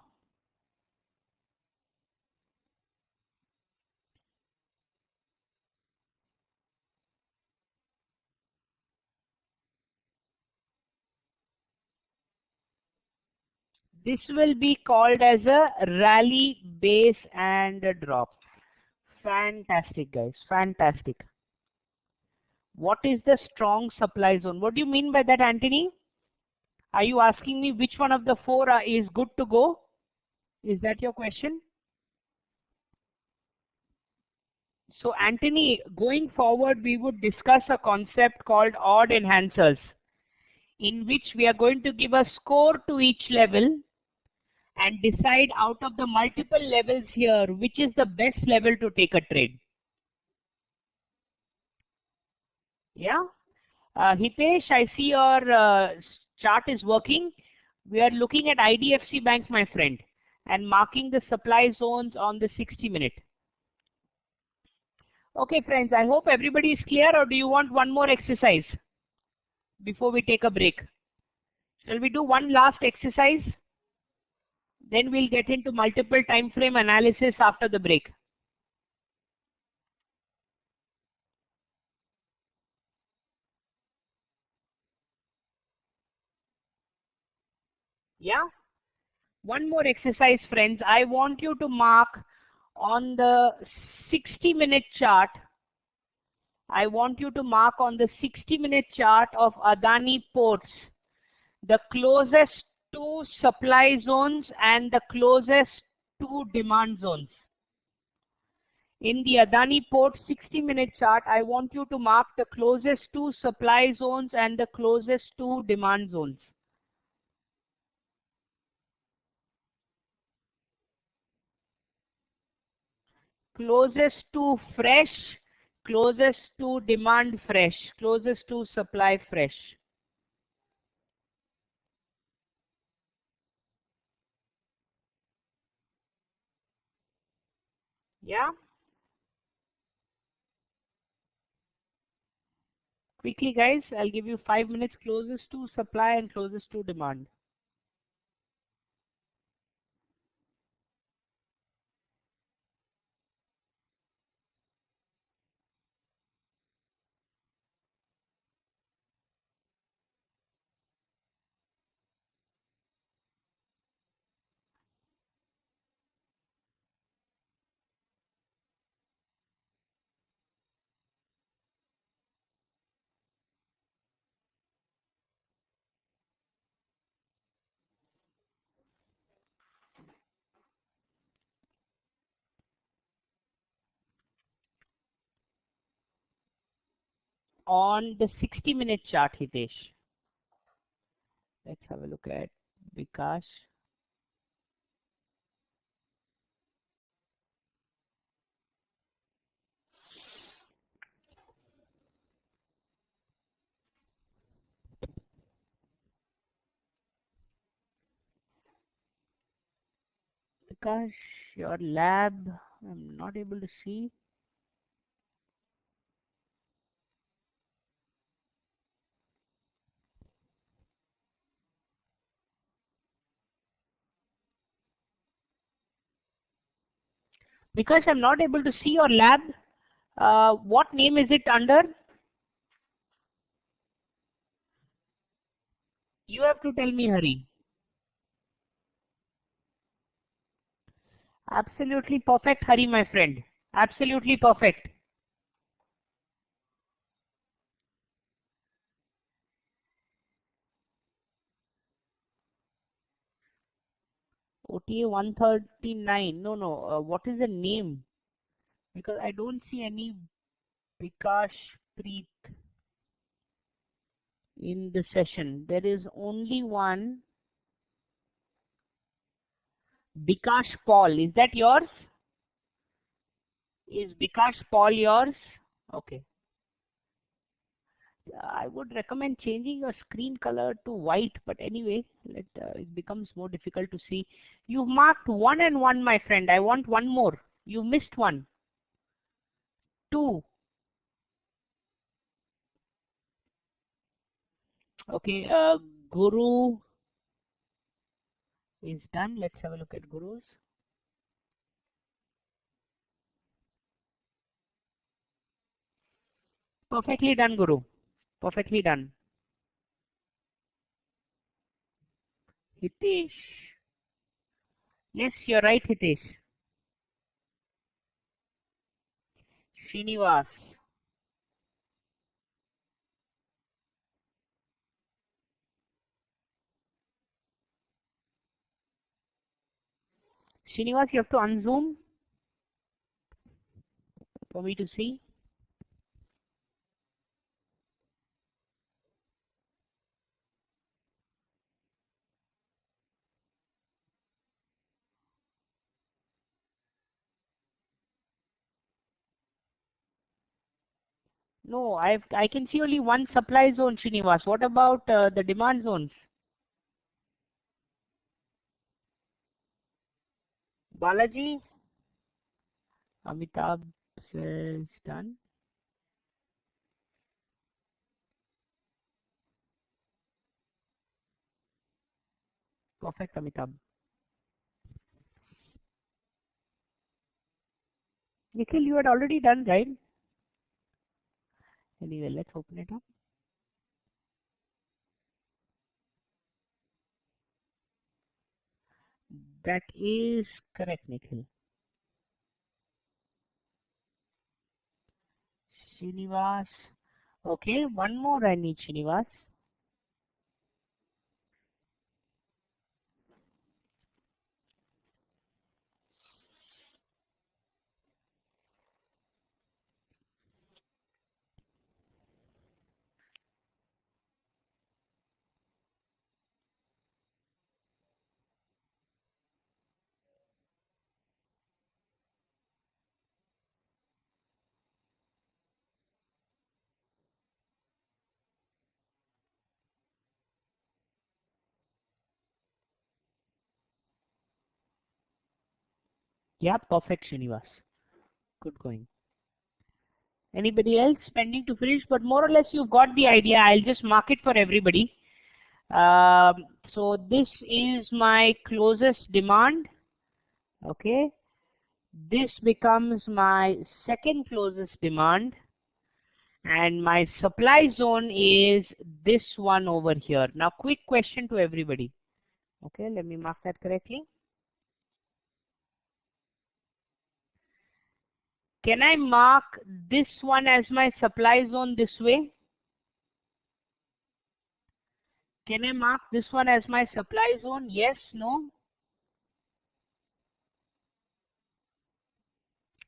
[SPEAKER 1] This will be called as a rally, base, and a drop. Fantastic, guys. Fantastic. What is the strong supply zone? What do you mean by that, Anthony? Are you asking me which one of the four is good to go? Is that your question? So, Anthony, going forward, we would discuss a concept called odd enhancers, in which we are going to give a score to each level and decide out of the multiple levels here, which is the best level to take a trade. Yeah. Hitesh, I see your chart is working. We are looking at IDFC Bank, my friend, and marking the supply zones on the 60-minute. Okay, friends, I hope everybody is clear, or do you want one more exercise before we take a break? Shall we do one last exercise? Then we'll get into multiple time frame analysis after the break. Yeah? One more exercise, friends. I want you to mark on the 60-minute chart. I want you to mark on the 60-minute chart of Adani Ports the closest two supply zones and the closest two demand zones. In the Adani Port 60-minute chart, I want you to mark the closest two supply zones and the closest two demand zones. Closest to fresh, closest to demand fresh, closest to supply fresh. Yeah? Quickly, guys, I'll give you 5 minutes. Closest to supply and closest to demand. on the 60-minute chart, Hitesh. Let's have a look at Bikash. Bikash, your lab, I'm not able to see. Because I'm not able to see your lab. What name is it under? You have to tell me, Hari. Absolutely perfect, Hari, my friend. Absolutely perfect. OTA 139. No. What is the name? Because I don't see any Bikash Preet in the session. There is only one Bikash Paul. Is that yours? Is Bikash Paul yours? Okay. I would recommend changing your screen color to white, but anyway, it becomes more difficult to see. You've marked 1 and 1, my friend. I want one more. You missed one. 2. Okay, Guru is done. Let's have a look at Guru's. Perfectly done, Guru. Perfectly done. Hitesh. Yes, you're right, Hitesh. Srinivas. Srinivas, you have to unzoom for me to see. No, I can see only one supply zone, Srinivas. What about the demand zones? Balaji, Amitabh says done. Perfect, Amitabh. Nikhil, you had already done, right? Anyway, let's open it up. That is correct, Nikhil. Srinivas. Okay, one more I need, Srinivas. Yeah, perfect, Srinivas. Good going. Anybody else pending to finish? But more or less you've got the idea. I'll just mark it for everybody. So this is my closest demand. Okay. This becomes my second closest demand. And my supply zone is this one over here. Now quick question to everybody. Okay, let me mark that correctly. Can I mark this one as my supply zone this way? Can I mark this one as my supply zone? Yes, no?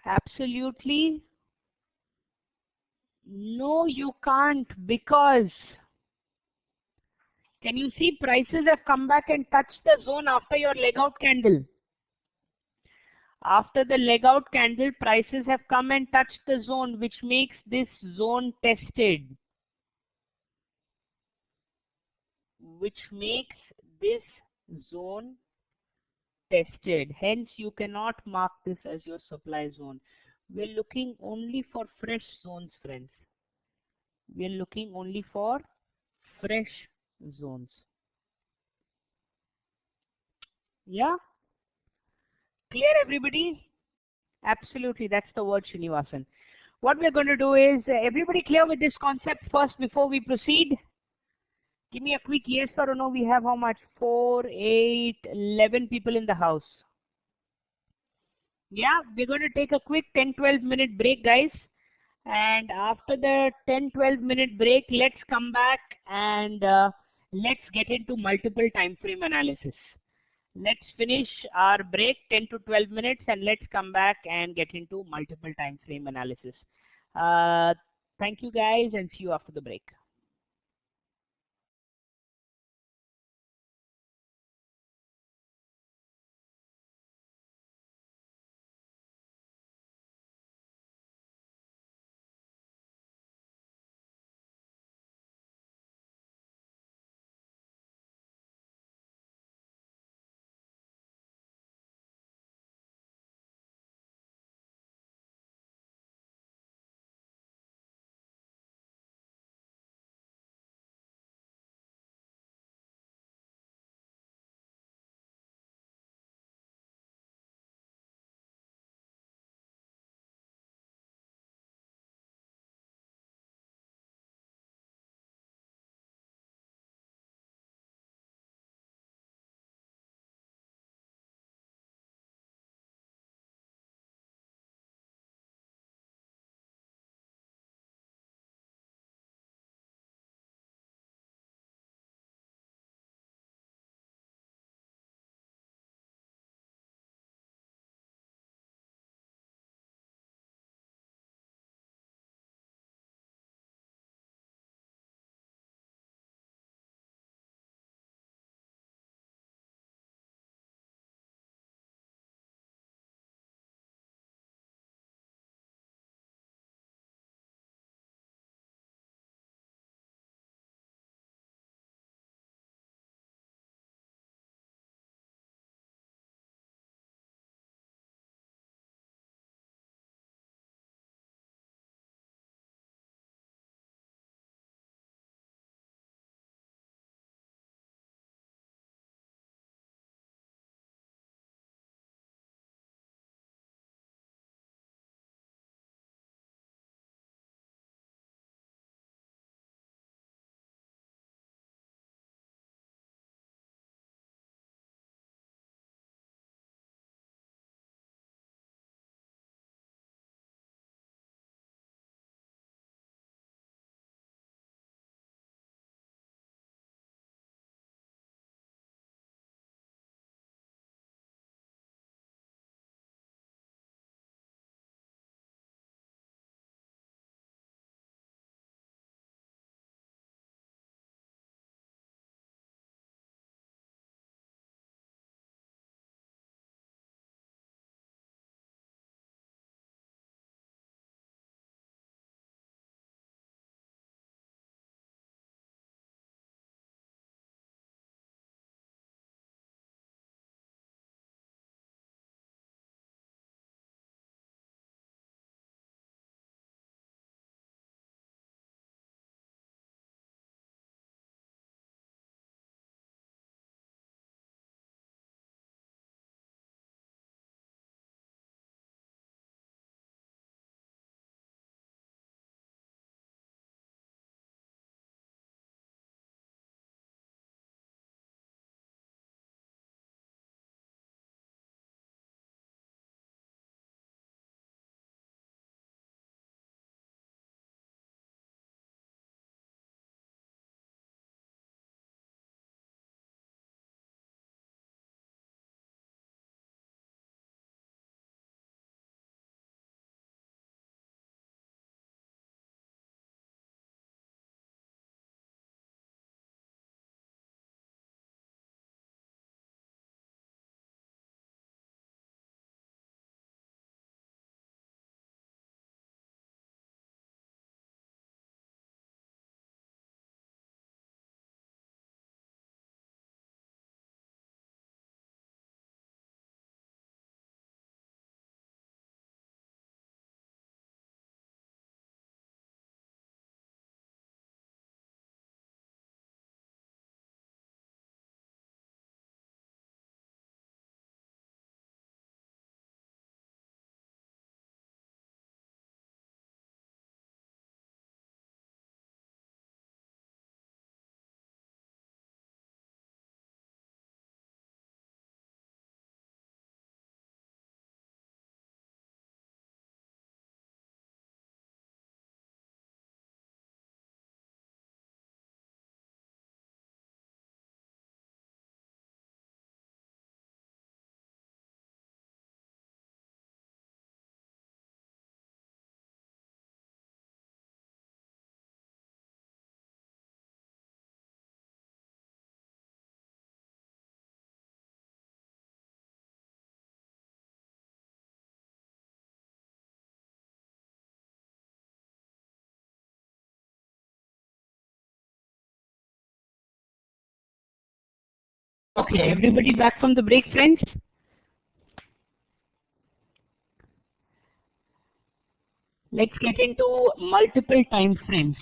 [SPEAKER 1] Absolutely. No, you can't, because can you see prices have come back and touched the zone after your leg out candle? After the leg out candle, prices have come and touched the zone, which makes this zone tested. Which makes this zone tested. Hence, you cannot mark this as your supply zone. We're looking only for fresh zones, friends. We're looking only for fresh zones. Yeah? Clear, everybody? Absolutely, that's the word, Srinivasan. What we're going to do is, everybody clear with this concept first before we proceed? Give me a quick yes or no. We have how much? 4, 8, 11 people in the house. Yeah, we're going to take a quick 10-12 minute break, guys. And after the 10-12 minute break, let's come back and let's get into multiple time frame analysis. Let's finish our break 10 to 12 minutes and let's come back and get into multiple time frame analysis. Thank you guys and see you after the break. Okay, everybody back from the break, friends? Let's get into multiple time frames.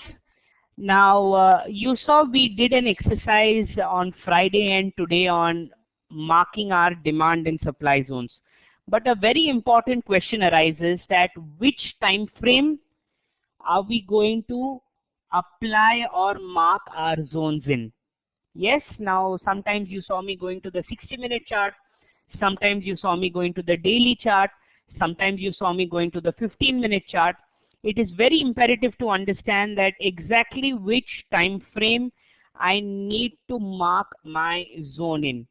[SPEAKER 1] Now, you saw we did an exercise on Friday and today on marking our demand and supply zones. But a very important question arises that which time frame are we going to apply or mark our zones in? Yes, now sometimes you saw me going to the 60-minute chart, sometimes you saw me going to the daily chart, sometimes you saw me going to the 15-minute chart. It is very imperative to understand that exactly which time frame I need to mark my zone in.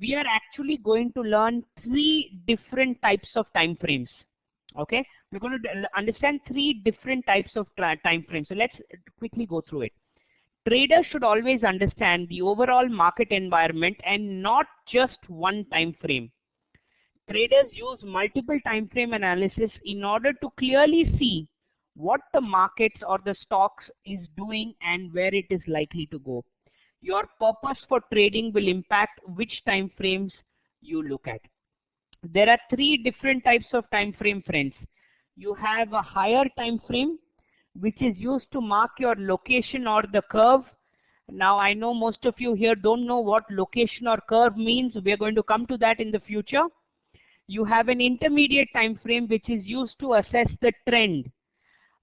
[SPEAKER 1] We are actually going to learn 3 different types of time frames. Okay, we're going to understand 3 different types of time frames. So let's quickly go through it. Traders should always understand the overall market environment and not just one time frame. Traders use multiple time frame analysis in order to clearly see what the markets or the stocks is doing and where it is likely to go. Your purpose for trading will impact which time frames you look at. There are 3 different types of time frame, friends. You have a higher time frame, which is used to mark your location or the curve. Now I know most of you here don't know what location or curve means. We are going to come to that in the future. You have an intermediate time frame which is used to assess the trend.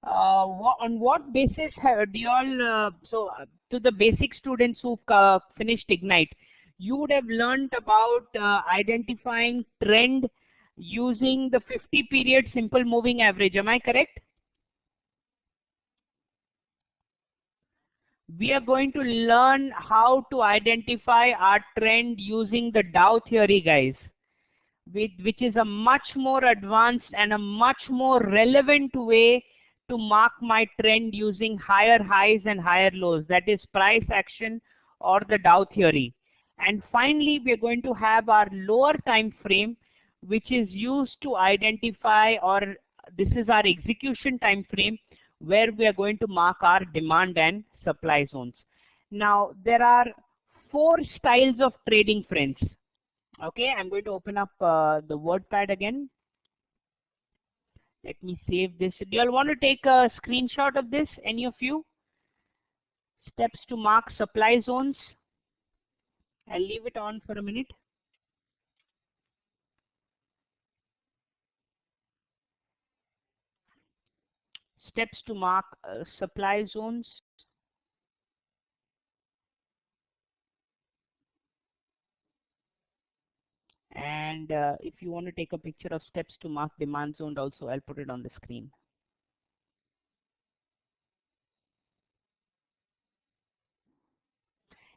[SPEAKER 1] On what basis do you all, to the basic students who've finished Ignite, you would have learned about identifying trend using the 50 period simple moving average. Am I correct? We are going to learn how to identify our trend using the Dow theory, guys, which is a much more advanced and a much more relevant way to mark my trend using higher highs and higher lows, that is price action or the Dow theory. And finally, we're going to have our lower time frame, which is used to identify, or this is our execution time frame, where we are going to mark our demand and supply zones. Now, there are 4 styles of trading, friends. Okay, I'm going to open up the WordPad again. Let me save this. Do you all want to take a screenshot of this, any of you? Steps to mark supply zones. I'll leave it on for a minute. Steps to mark supply zones. And if you want to take a picture of steps to mark demand zone also, I'll put it on the screen.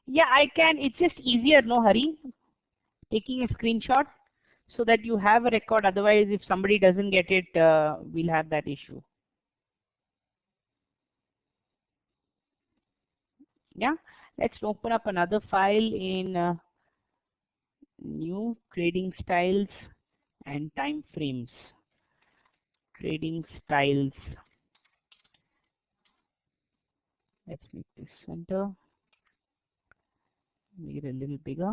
[SPEAKER 1] Yeah, I can. It's just easier, no hurry, taking a screenshot so that you have a record. Otherwise, if somebody doesn't get it, we'll have that issue. Yeah, let's open up another file in new trading styles and time frames. Trading styles. Let's make this center. Make it a little bigger.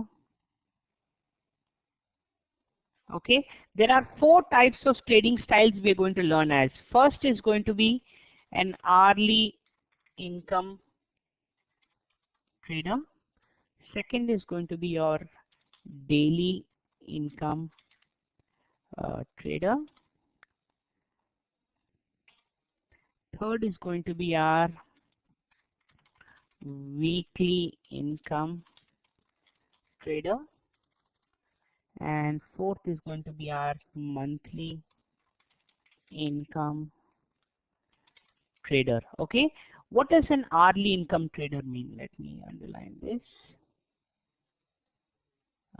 [SPEAKER 1] Okay, there are 4 types of trading styles we are going to learn as. First is going to be an hourly income trader. Second is going to be your daily income trader. Third is going to be our weekly income trader. And fourth is going to be our monthly income trader. Okay, what does an hourly income trader mean? Let me underline this.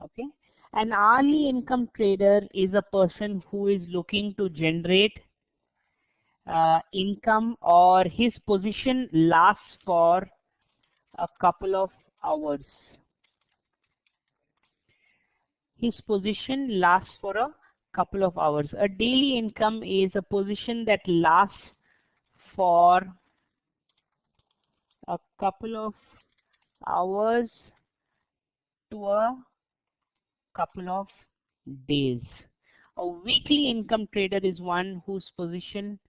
[SPEAKER 1] Okay, an hourly income trader is a person who is looking to generate income, or his position lasts for a couple of hours. His position lasts for a couple of hours. A daily income is a position that lasts for a couple of hours to a couple of days. A weekly income trader is one whose position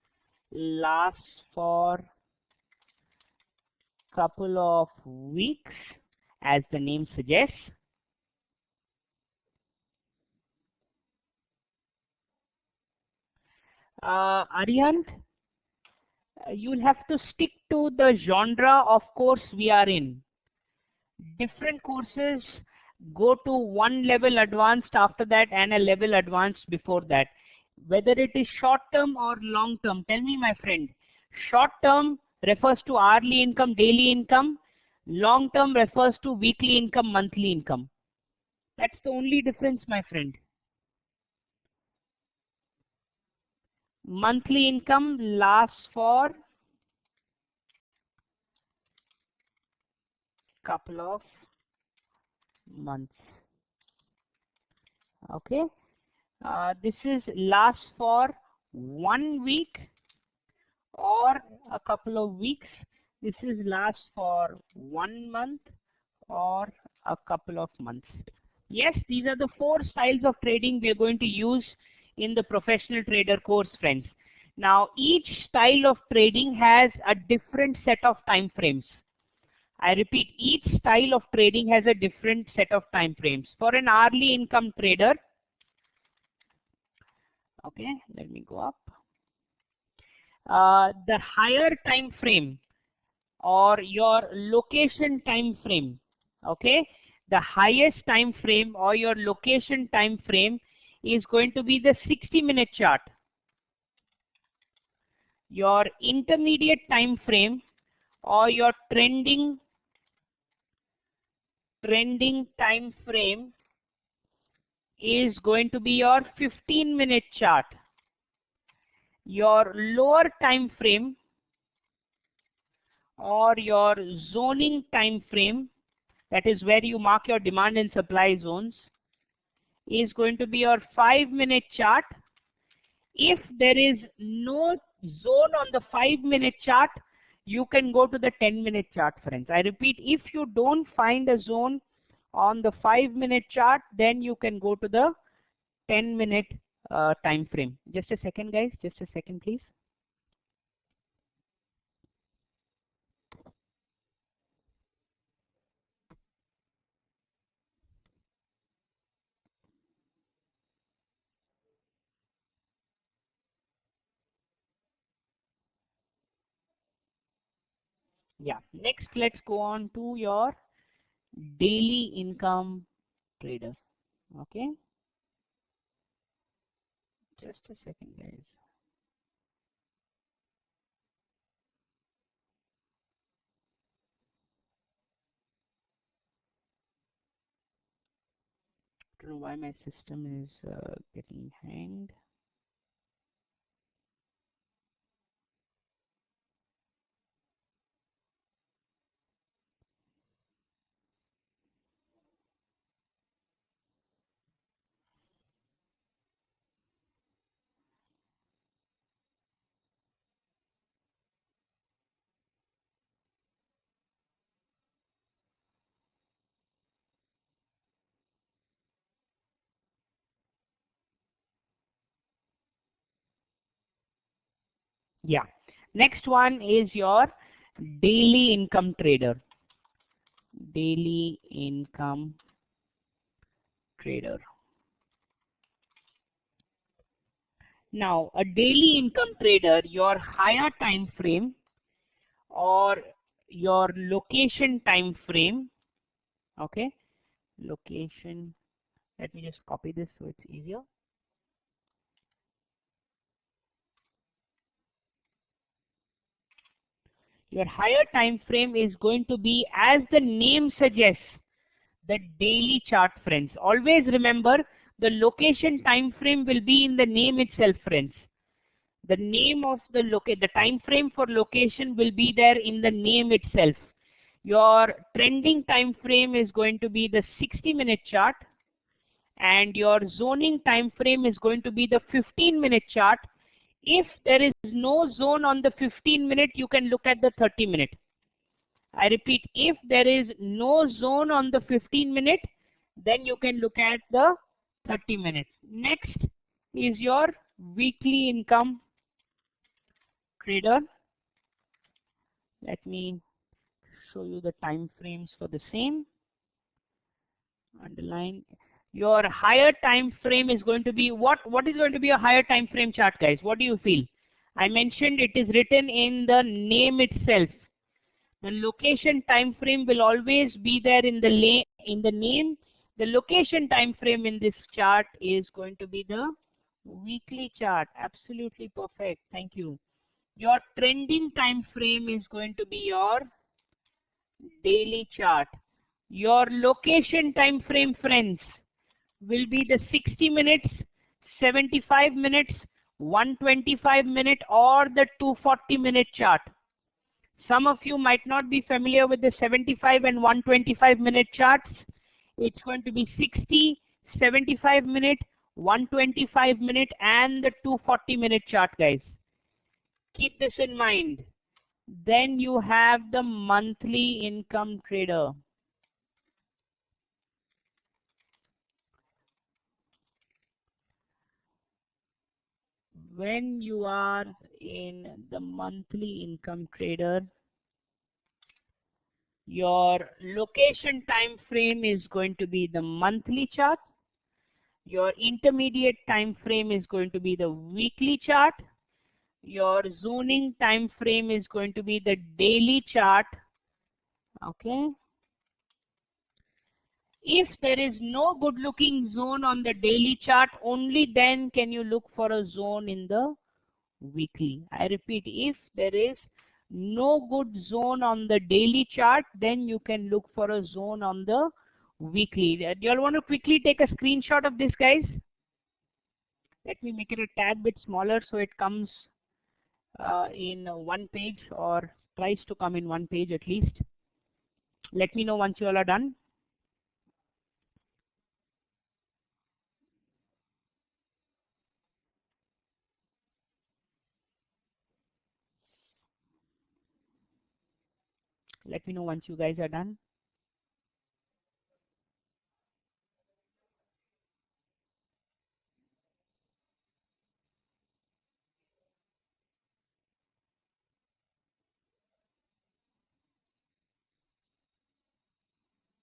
[SPEAKER 1] lasts for couple of weeks, as the name suggests. Arihant, you'll have to stick to the genre of course we are in. Different courses go to one level advanced after that and a level advanced before that. Whether it is short term or long term, tell me my friend. Short term refers to hourly income, daily income. Long term refers to weekly income, monthly income. That's the only difference, my friend. Monthly income lasts for couple of months. Okay, this is lasts for 1 week or a couple of weeks. This is lasts for 1 month or a couple of months. Yes, these are the 4 styles of trading we are going to use in the professional trader course, friends. Now each style of trading has a different set of time frames. I repeat, each style of trading has a different set of time frames. For an hourly income trader, okay, let me go up. The higher time frame or your location time frame, okay, the highest time frame or your location time frame is going to be the 60-minute chart. Your intermediate time frame or your trending time frame is going to be your 15-minute chart. Your lower time frame or your zoning time frame, that is where you mark your demand and supply zones, is going to be your 5-minute chart. If there is no zone on the 5-minute chart, you can go to the 10-minute chart, friends. I repeat, if you don't find a zone on the 5-minute chart, then you can go to the 10-minute time frame. Just a second, guys. Just a second, please. Yeah. Next, let's go on to your daily income trader. Okay. Just a second, guys. I don't know why my system is getting hanged. Yeah. Next one is your daily income trader. Daily income trader. Now, a daily income trader, your higher time frame or your location time frame, okay, location, let me just copy this so it's easier. Your higher time frame is going to be, as the name suggests, the daily chart, friends. Always remember, the location time frame will be in the name itself, friends. The name of the time frame for location will be there in the name itself. Your trending time frame is going to be the 60-minute chart, and your zoning time frame is going to be the 15-minute chart. If there is no zone on the 15-minute, you can look at the 30-minute. I repeat, if there is no zone on the 15-minute, Then you can look at the 30 minutes. Next is your weekly income trader. Let me show you the time frames for the same. Underline. Your higher time frame is going to be what is going to be a higher time frame chart, guys? What do you feel? I mentioned it is written in the name itself. The location time frame will always be there in the name. The location time frame in this chart is going to be the weekly chart. Absolutely perfect. Thank you. Your trending time frame is going to be your daily chart. Your location time frame, friends, will be the 60 minutes, 75 minutes, 125 minute or the 240 minute chart. Some of you might not be familiar with the 75 and 125 minute charts. It's going to be 60, 75 minute, 125 minute and the 240 minute chart, guys. Keep this in mind. Then you have the monthly income trader. When you are in the monthly income trader, your location time frame is going to be the monthly chart. Your intermediate time frame is going to be the weekly chart. Your zoning time frame is going to be the daily chart. Okay. If there is no good looking zone on the daily chart, only then can you look for a zone in the weekly. I repeat, if there is no good zone on the daily chart, then you can look for a zone on the weekly. Do you all want to quickly take a screenshot of this, guys? Let me make it a tad bit smaller so it comes in one page, or tries to come in one page at least. Let me know once you all are done. Let me know once you guys are done.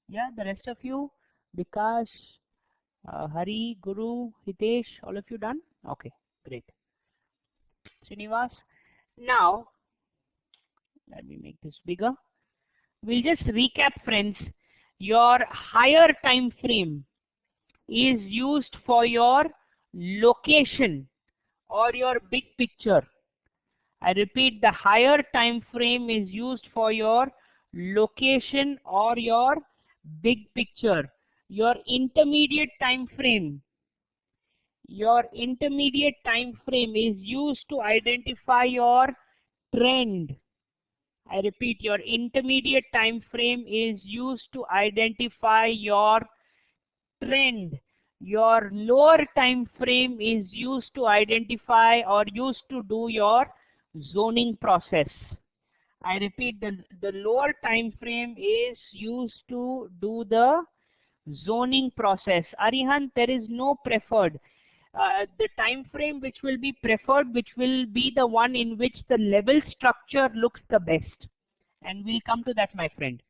[SPEAKER 1] Yeah, the rest of you, Bikash, Hari, Guru, Hitesh, all of you done? Okay, great. Srinivas. Now, let me make this bigger. We'll just recap, friends. Your higher time frame is used for your location or your big picture. I repeat, the higher time frame is used for your location or your big picture. Your intermediate time frame is used to identify your trend. I repeat, your intermediate time frame is used to identify your trend. Your lower time frame is used to identify or used to do your zoning process. I repeat, the lower time frame is used to do the zoning process. Arihant, there is no preferred. The time frame which will be preferred, which will be the one in which the level structure looks the best. And we'll come to that, my friend.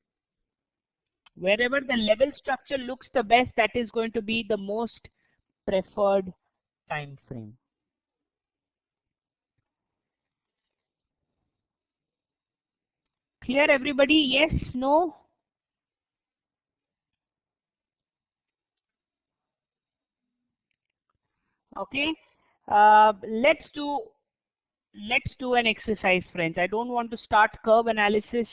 [SPEAKER 1] Wherever the level structure looks the best, that is going to be the most preferred time frame. Clear, everybody? Yes, no? Okay. Let's do an exercise, friends. I don't want to start curve analysis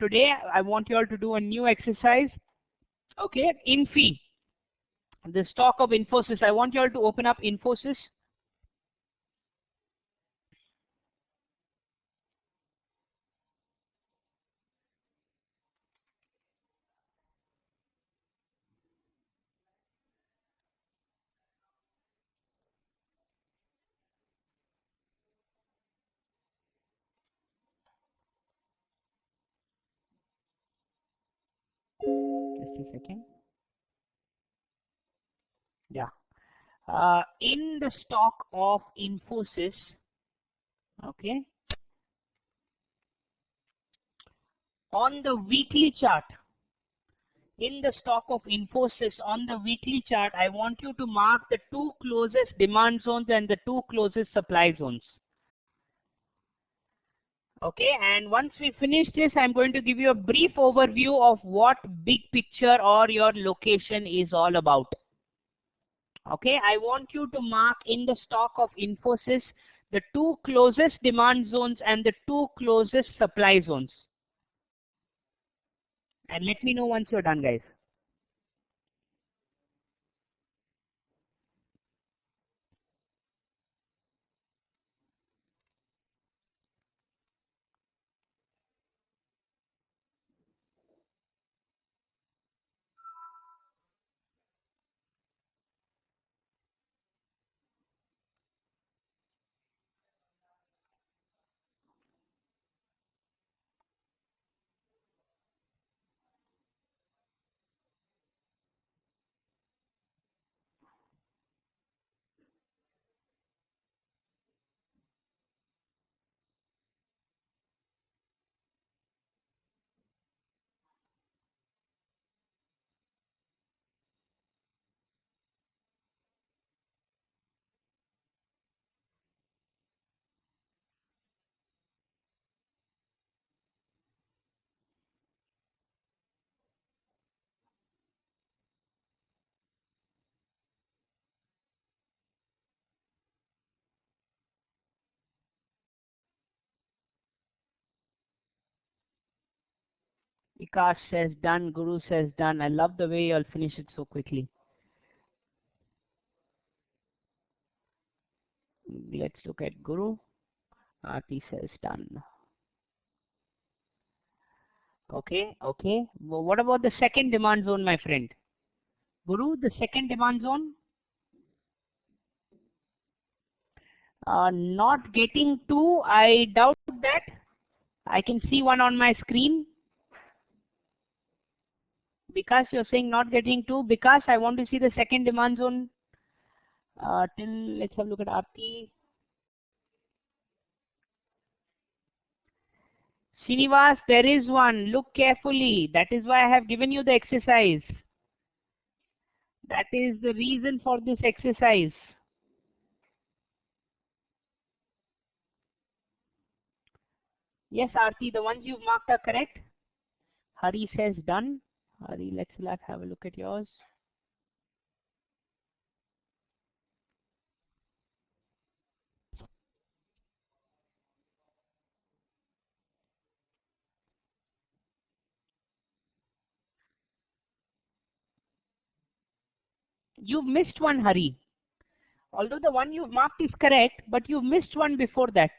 [SPEAKER 1] today. I want you all to do a new exercise. Okay, Infi, the stock of Infosys. I want you all to open up Infosys. Just a second. Yeah. In the stock of Infosys, okay, on the weekly chart, in the stock of Infosys on the weekly chart, I want you to mark the two closest demand zones and the two closest supply zones. Okay, and once we finish this, I'm going to give you a brief overview of what big picture or your location is all about. Okay, I want you to mark in the stock of Infosys the two closest demand zones and the two closest supply zones. And let me know once you're done, guys. Vikas says done, Guru says done. I love the way you'll finish it so quickly. Let's look at Guru. Aarti says done. Okay, okay. Well, what about the second demand zone, my friend? Guru, the second demand zone? Not getting two, I doubt that. I can see one on my screen. Because you're saying not getting two, because I want to see the second demand zone. Let's have a look at Aarti. Srinivas, there is one. Look carefully. That is why I have given you the exercise. That is the reason for this exercise. Yes, Aarti, the ones you've marked are correct. Hari says done. Hari, let's have a look at yours. You've missed one, Hari. Although the one you've marked is correct, but you've missed one before that.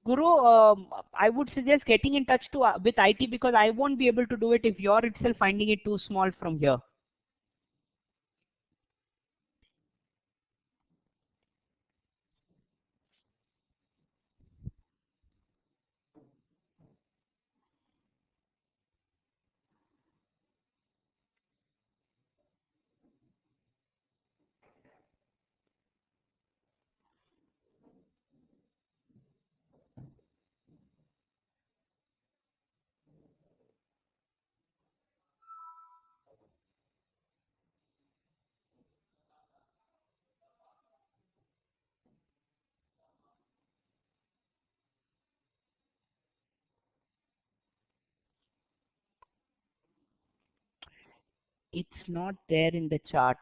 [SPEAKER 1] Guru, I would suggest getting in touch with IT because I won't be able to do it if you're itself finding it too small from here. It's not there in the chart.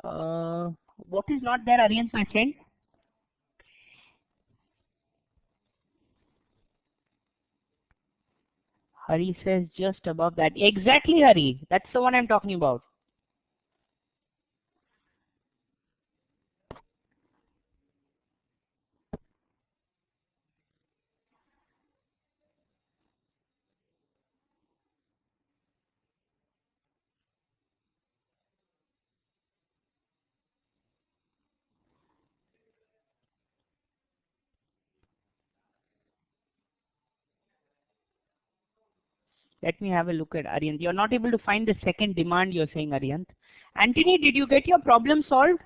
[SPEAKER 1] What is not there, Aryan, my friend? Hari says just above that. Exactly, Hari. That's the one I'm talking about. Let me have a look at Aryant. You're not able to find the second demand, you're saying, Aryant. Anthony, did you get your problem solved?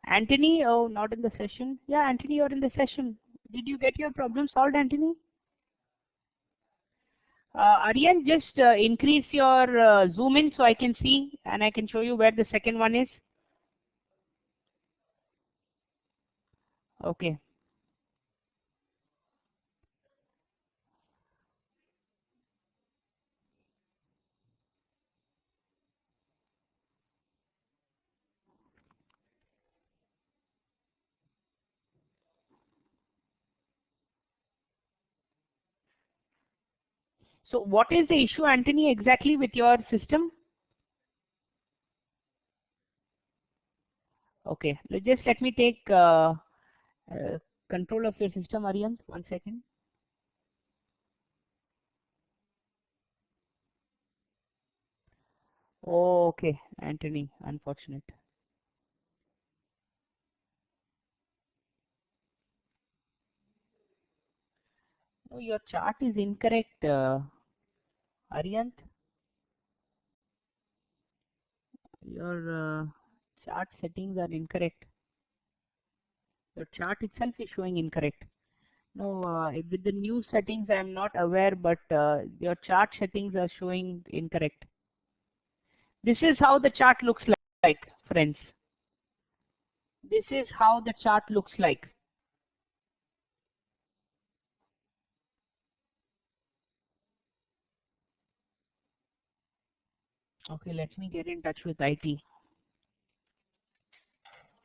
[SPEAKER 1] Anthony, oh, not in the session. Yeah, Anthony, you're in the session. Did you get your problem solved, Anthony? Aryan, just increase your zoom in so I can see and I can show you where the second one is. Okay. So what is the issue, Anthony, exactly with your system? Okay, just let me take control of your system, Aryan. 1 second. Oh, okay, Anthony, unfortunate. No, your chart is incorrect, Aryant. Your chart settings are incorrect. Your chart itself is showing incorrect. No, with the new settings I am not aware, but your chart settings are showing incorrect. This is how the chart looks like, friends. This is how the chart looks like. Okay, let me get in touch with IT.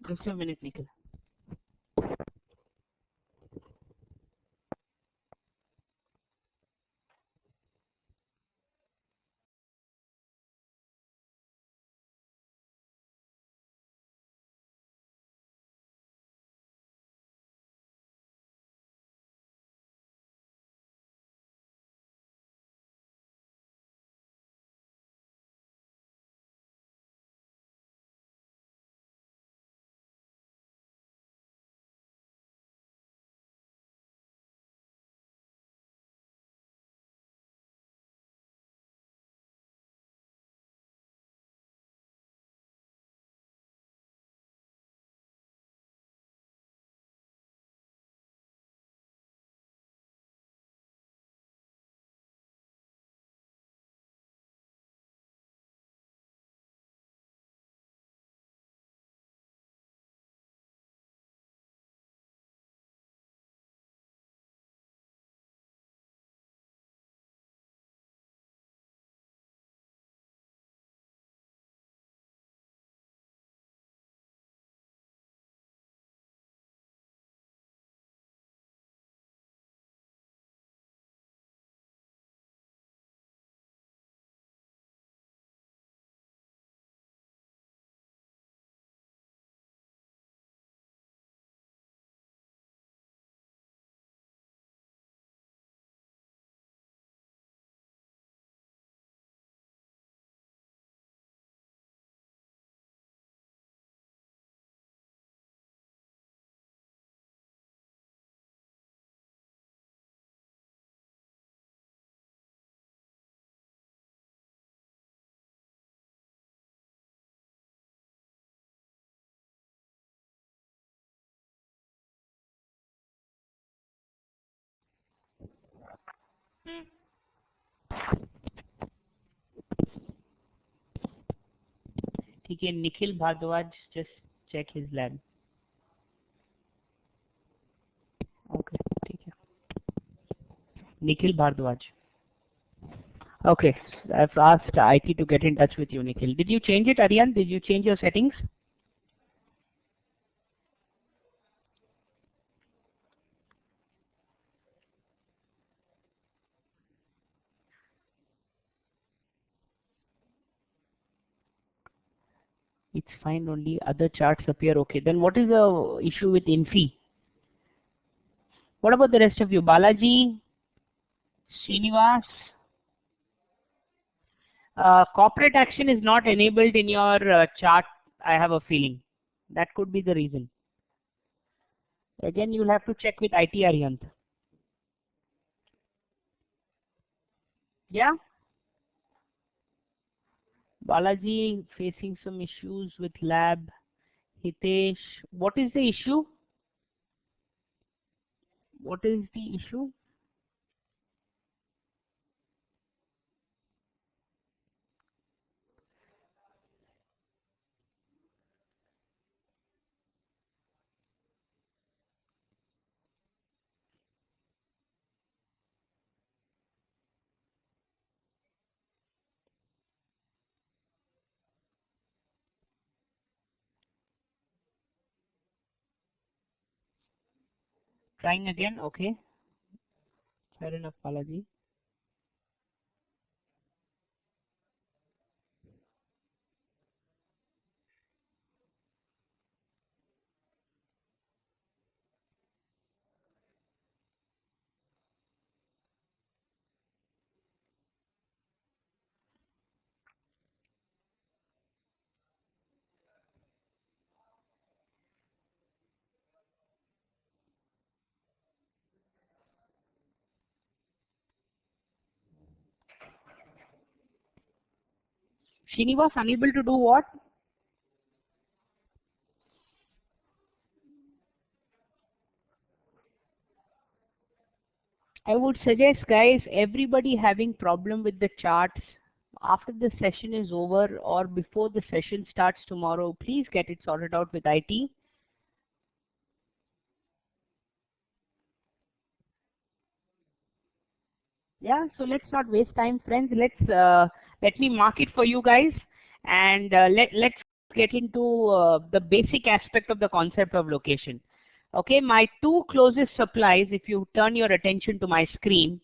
[SPEAKER 1] Just a minute, Nikhil. Okay, Nikhil Bhardwaj, just check his lab. Okay, ठीक है. Nikhil Bhardwaj. Okay, I've asked IT to get in touch with you, Nikhil. Did you change it, Aryan? Did you change your settings? It's fine, only other charts appear okay. Then what is the issue with Infi? What about the rest of you? Balaji, Srinivas? Corporate action is not enabled in your chart, I have a feeling. That could be the reason. Again, you'll have to check with IT Arihant. Yeah? Balaji facing some issues with lab. Hitesh, what is the issue? What is the issue? Trying again, okay. Fair enough, Balaji. Srinivas unable to do what? I would suggest, guys, everybody having problem with the charts, after the session is over or before the session starts tomorrow, please get it sorted out with IT. Yeah, so let's not waste time, friends. Let me mark it for you guys, and let's get into the basic aspect of the concept of location. Okay, my two closest supplies, if you turn your attention to my screen,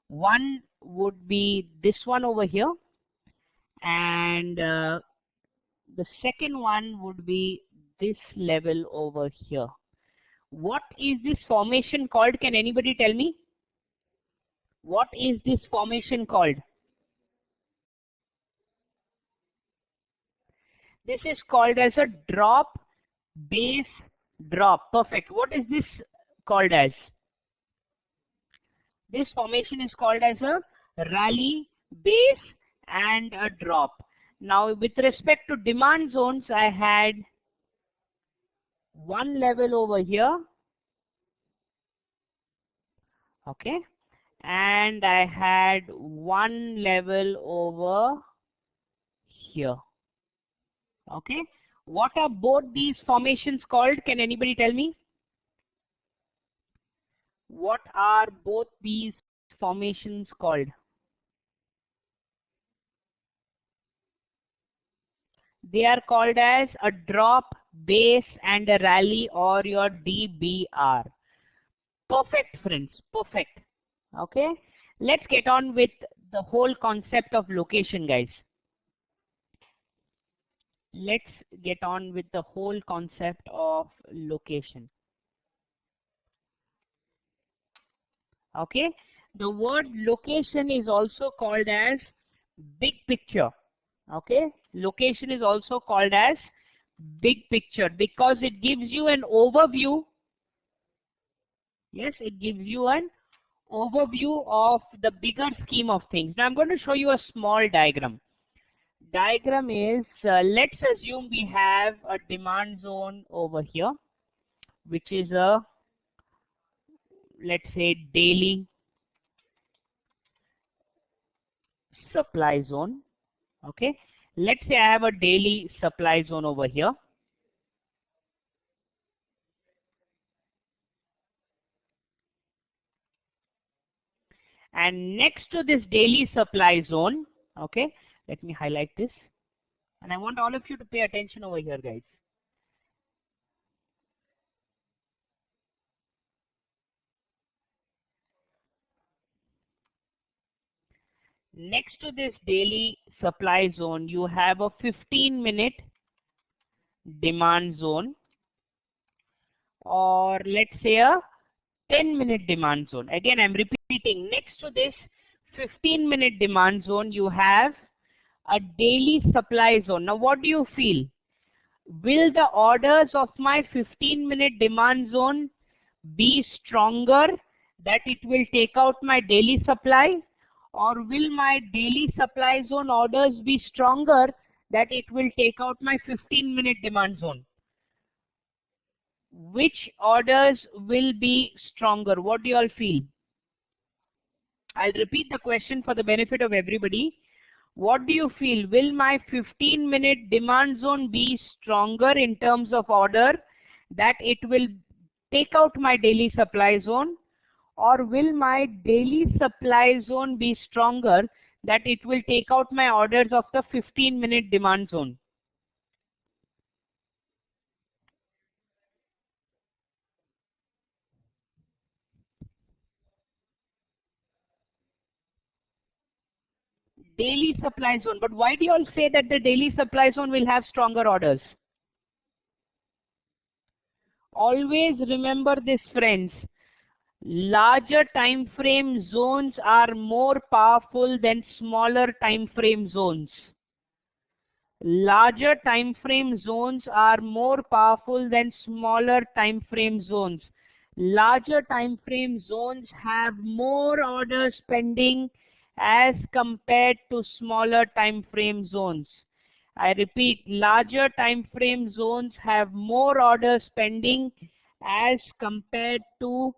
[SPEAKER 1] one would be this one over here, and the second one would be this level over here. What is this formation called? Can anybody tell me? What is this formation called? This is called as a drop, base, drop. Perfect. What is this called as? This formation is called as a rally, base, and a drop. Now, with respect to demand zones, I had one level over here. Okay. And I had one level over here. Okay. What are both these formations called? Can anybody tell me? What are both these formations called? They are called as a drop, base, and a rally, or your DBR. Perfect, friends. Perfect. Okay. Let's get on with the whole concept of location, guys. Let's get on with the whole concept of location. Okay. The word location is also called as big picture. Okay. Location is also called as big picture because it gives you an overview. Yes, it gives you an overview of the bigger scheme of things. Now I'm going to show you a small diagram. Diagram is, let's assume we have a demand zone over here, which is a, let's say, daily supply zone. Okay. Let's say I have a daily supply zone over here. And next to this daily supply zone, okay, let me highlight this. And I want all of you to pay attention over here, guys. Next to this daily supply zone, you have a 15-minute demand zone, or let's say a 10-minute demand zone. Again, I'm repeating, next to this 15-minute demand zone, you have a daily supply zone. Now, what do you feel? Will the orders of my 15-minute demand zone be stronger that it will take out my daily supply, or will my daily supply zone orders be stronger that it will take out my 15-minute demand zone? Which orders will be stronger? What do you all feel? I'll repeat the question for the benefit of everybody. What do you feel? Will my 15-minute demand zone be stronger in terms of order that it will take out my daily supply zone, or will my daily supply zone be stronger that it will take out my orders of the 15-minute demand zone? Daily supply zone. But why do you all say that the daily supply zone will have stronger orders? Always remember this, friends. Larger time frame zones are more powerful than smaller time frame zones. Larger time frame zones are more powerful than smaller time frame zones. Larger time frame zones have more orders pending as compared to smaller time frame zones. I repeat, larger time frame zones have more orders pending as compared to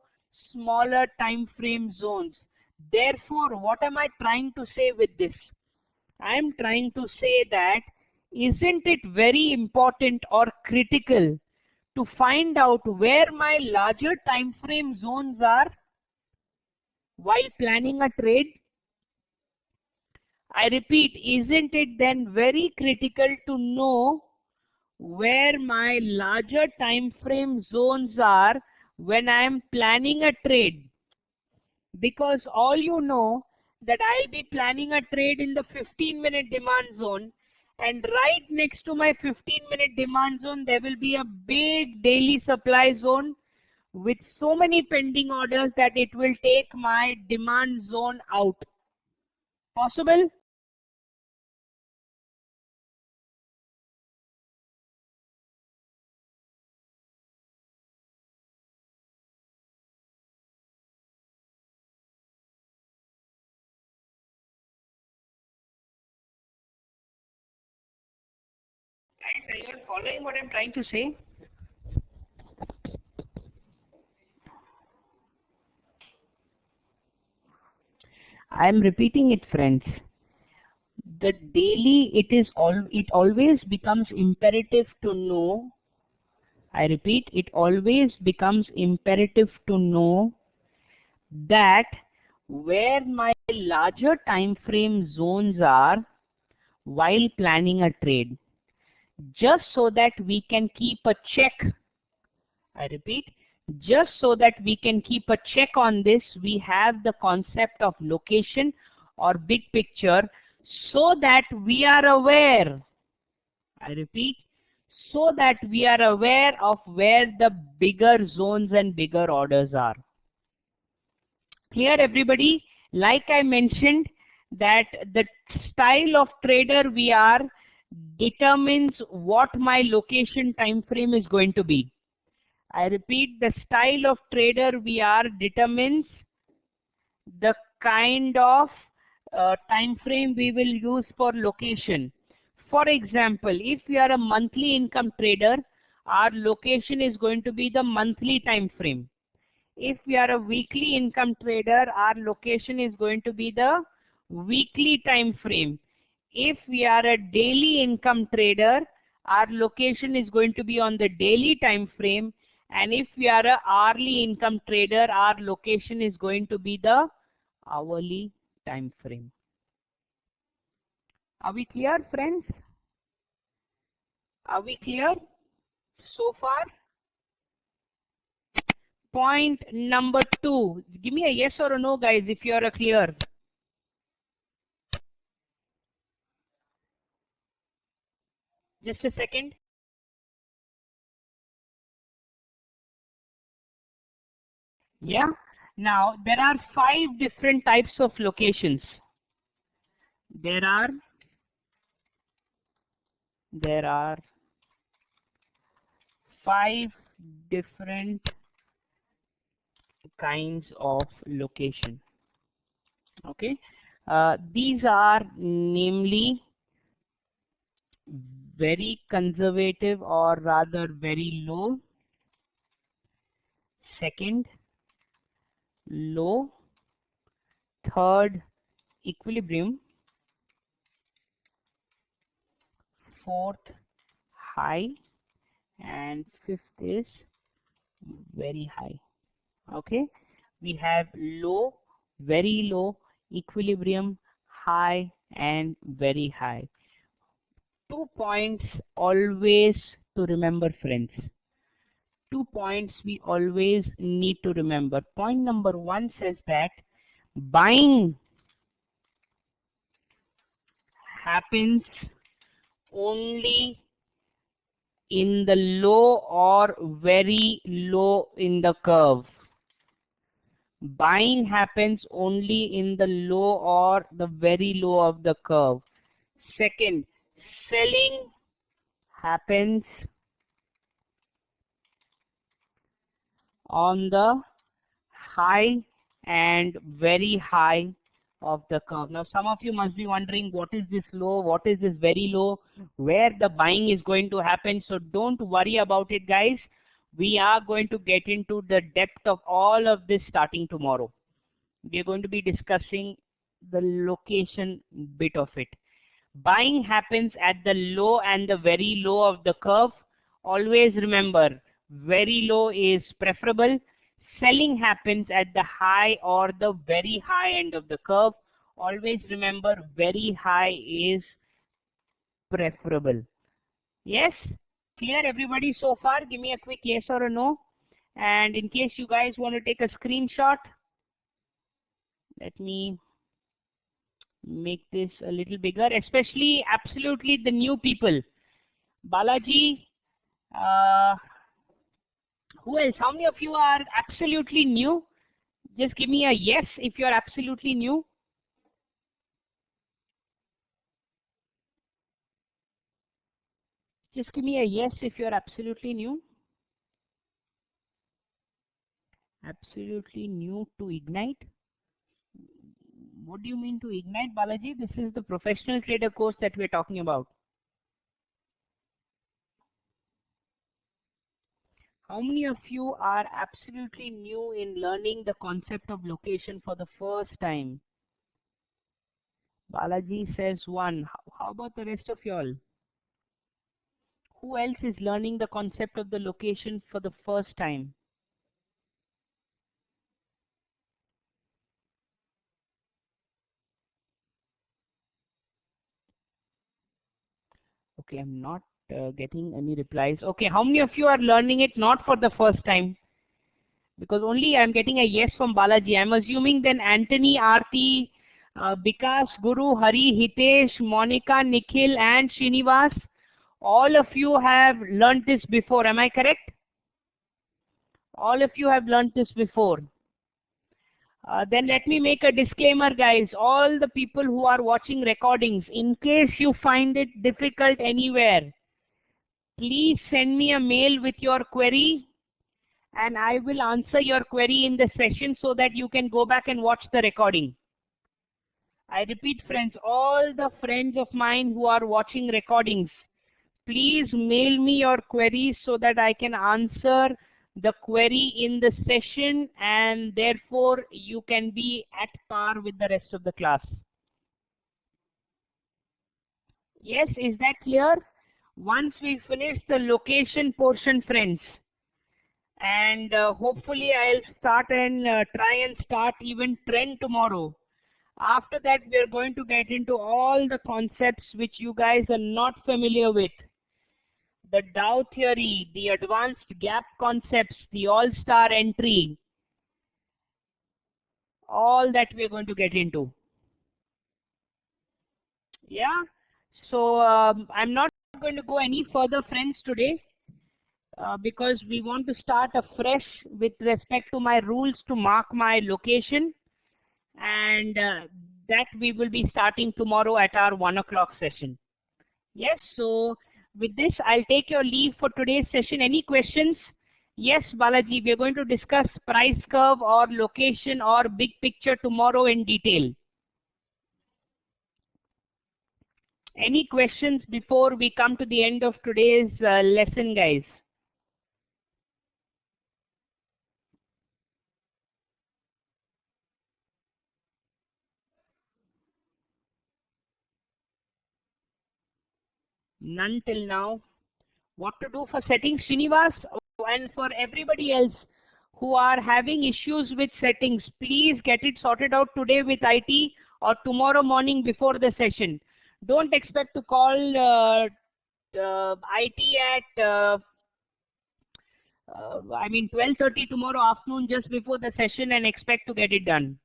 [SPEAKER 1] smaller time frame zones. Therefore, what am I trying to say with this? I am trying to say that isn't it very important or critical to find out where my larger time frame zones are while planning a trade? I repeat, isn't it then very critical to know where my larger time frame zones are when I am planning a trade? Because all you know that I'll be planning a trade in the 15-minute demand zone, and right next to my 15-minute demand zone there will be a big daily supply zone with so many pending orders that it will take my demand zone out. Possible? Guys, are you all following what I'm trying to say? I am repeating it, friends. The daily, it always becomes imperative to know. I repeat, it always becomes imperative to know that where my larger time frame zones are while planning a trade, just so that we can keep a check. I repeat, just so that we can keep a check on this, we have the concept of location or big picture, so that we are aware. I repeat, so that we are aware of where the bigger zones and bigger orders are. Clear, everybody? Like I mentioned, that the style of trader we are determines what my location time frame is going to be. I repeat, the style of trader we are determines the kind of time frame we will use for location. For example, if we are a monthly income trader, our location is going to be the monthly time frame. If we are a weekly income trader, our location is going to be the weekly time frame. If we are a daily income trader, our location is going to be on the daily time frame. And if we are a hourly income trader, our location is going to be the hourly time frame. Are we clear, friends? Are we clear so far? Point number 2. Give me a yes or a no, guys, if you are clear. Just a second. Yeah. Now, there are 5 different types of locations. There are 5 different kinds of location. Okay, these are namely very conservative, or rather very low. Second, low. Third, equilibrium. Fourth, high. And fifth is very high. Okay, we have low, very low, equilibrium, high, and very high. 2 points always to remember, friends. 2 points we always need to remember. Point number 1 says that buying happens only in the low or very low in the curve. Buying happens only in the low or the very low of the curve. Second, selling happens on the high and very high of the curve. Now some of you must be wondering, what is this low, what is this very low, where the buying is going to happen. So don't worry about it, guys. We are going to get into the depth of all of this starting tomorrow. We are going to be discussing the location bit of it. Buying happens at the low and the very low of the curve. Always remember, very low is preferable. Selling happens at the high or the very high end of the curve. Always remember, very high is preferable. Yes? Clear, everybody, so far? Give me a quick yes or a no. And in case you guys want to take a screenshot, let me make this a little bigger, especially absolutely the new people. Balaji, who else? How many of you are absolutely new? Just give me a yes if you are absolutely new. Just give me a yes if you are absolutely new. Absolutely new to Ignite. What do you mean to Ignite, Balaji? This is the professional trader course that we're talking about. How many of you are absolutely new in learning the concept of location for the first time? Balaji says 1. How about the rest of y'all? Who else is learning the concept of the location for the first time? Okay, I'm not getting any replies. Okay, how many of you are learning it not for the first time? Because only I'm getting a yes from Balaji. I'm assuming then Anthony, Aarti, Vikas, Guru, Hari, Hitesh, Monica, Nikhil and Srinivas, all of you have learned this before. Am I correct? All of you have learned this before. Then let me make a disclaimer, guys. All the people who are watching recordings, in case you find it difficult anywhere, please send me a mail with your query and I will answer your query in the session so that you can go back and watch the recording. I repeat, friends, all the friends of mine who are watching recordings, please mail me your queries so that I can answer the query in the session and therefore you can be at par with the rest of the class. Yes, is that clear? Once we finish the location portion, friends, and hopefully I'll start and try and start even trend tomorrow. After that, we are going to get into all the concepts which you guys are not familiar with. The Dow theory, the advanced gap concepts, the all-star entry, all that we are going to get into. Yeah, so I'm not going to go any further, friends, today because we want to start afresh with respect to my rules to mark my location, and that we will be starting tomorrow at our 1 o'clock session. Yes, so with this, I'll take your leave for today's session. Any questions? Yes, Balaji, we are going to discuss price curve or location or big picture tomorrow in detail. Any questions before we come to the end of today's lesson, guys? None till now. What to do for settings, Srinivas? And for everybody else who are having issues with settings, please get it sorted out today with IT or tomorrow morning before the session. Don't expect to call IT at 12:30 tomorrow afternoon just before the session and expect to get it done.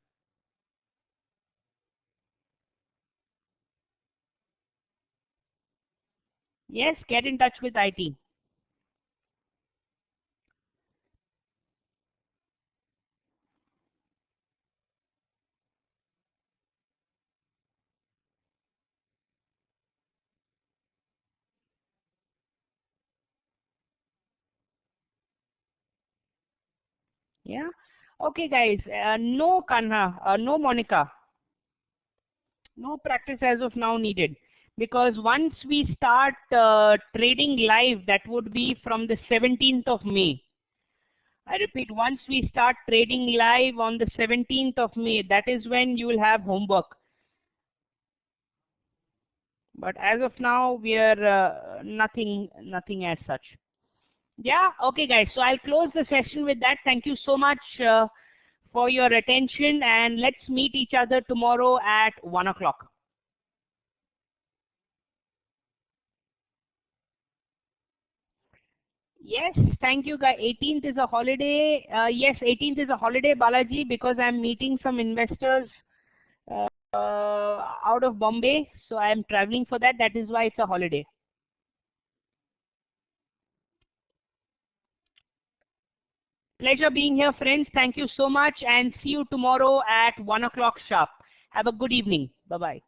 [SPEAKER 1] Yes, get in touch with IT. Yeah. Okay, guys. No Kanha, no Monica. No practice as of now needed, because once we start trading live, that would be from the 17th of May. I repeat, once we start trading live on the 17th of May, that is when you will have homework. But as of now, we are nothing as such. Yeah, okay, guys. So I'll close the session with that. Thank you so much for your attention, and let's meet each other tomorrow at 1 o'clock. Yes, thank you, guys. 18th is a holiday. Yes, 18th is a holiday, Balaji, because I'm meeting some investors out of Bombay. So I'm traveling for that. That is why it's a holiday. Pleasure being here, friends. Thank you so much, and see you tomorrow at 1 o'clock sharp. Have a good evening. Bye-bye.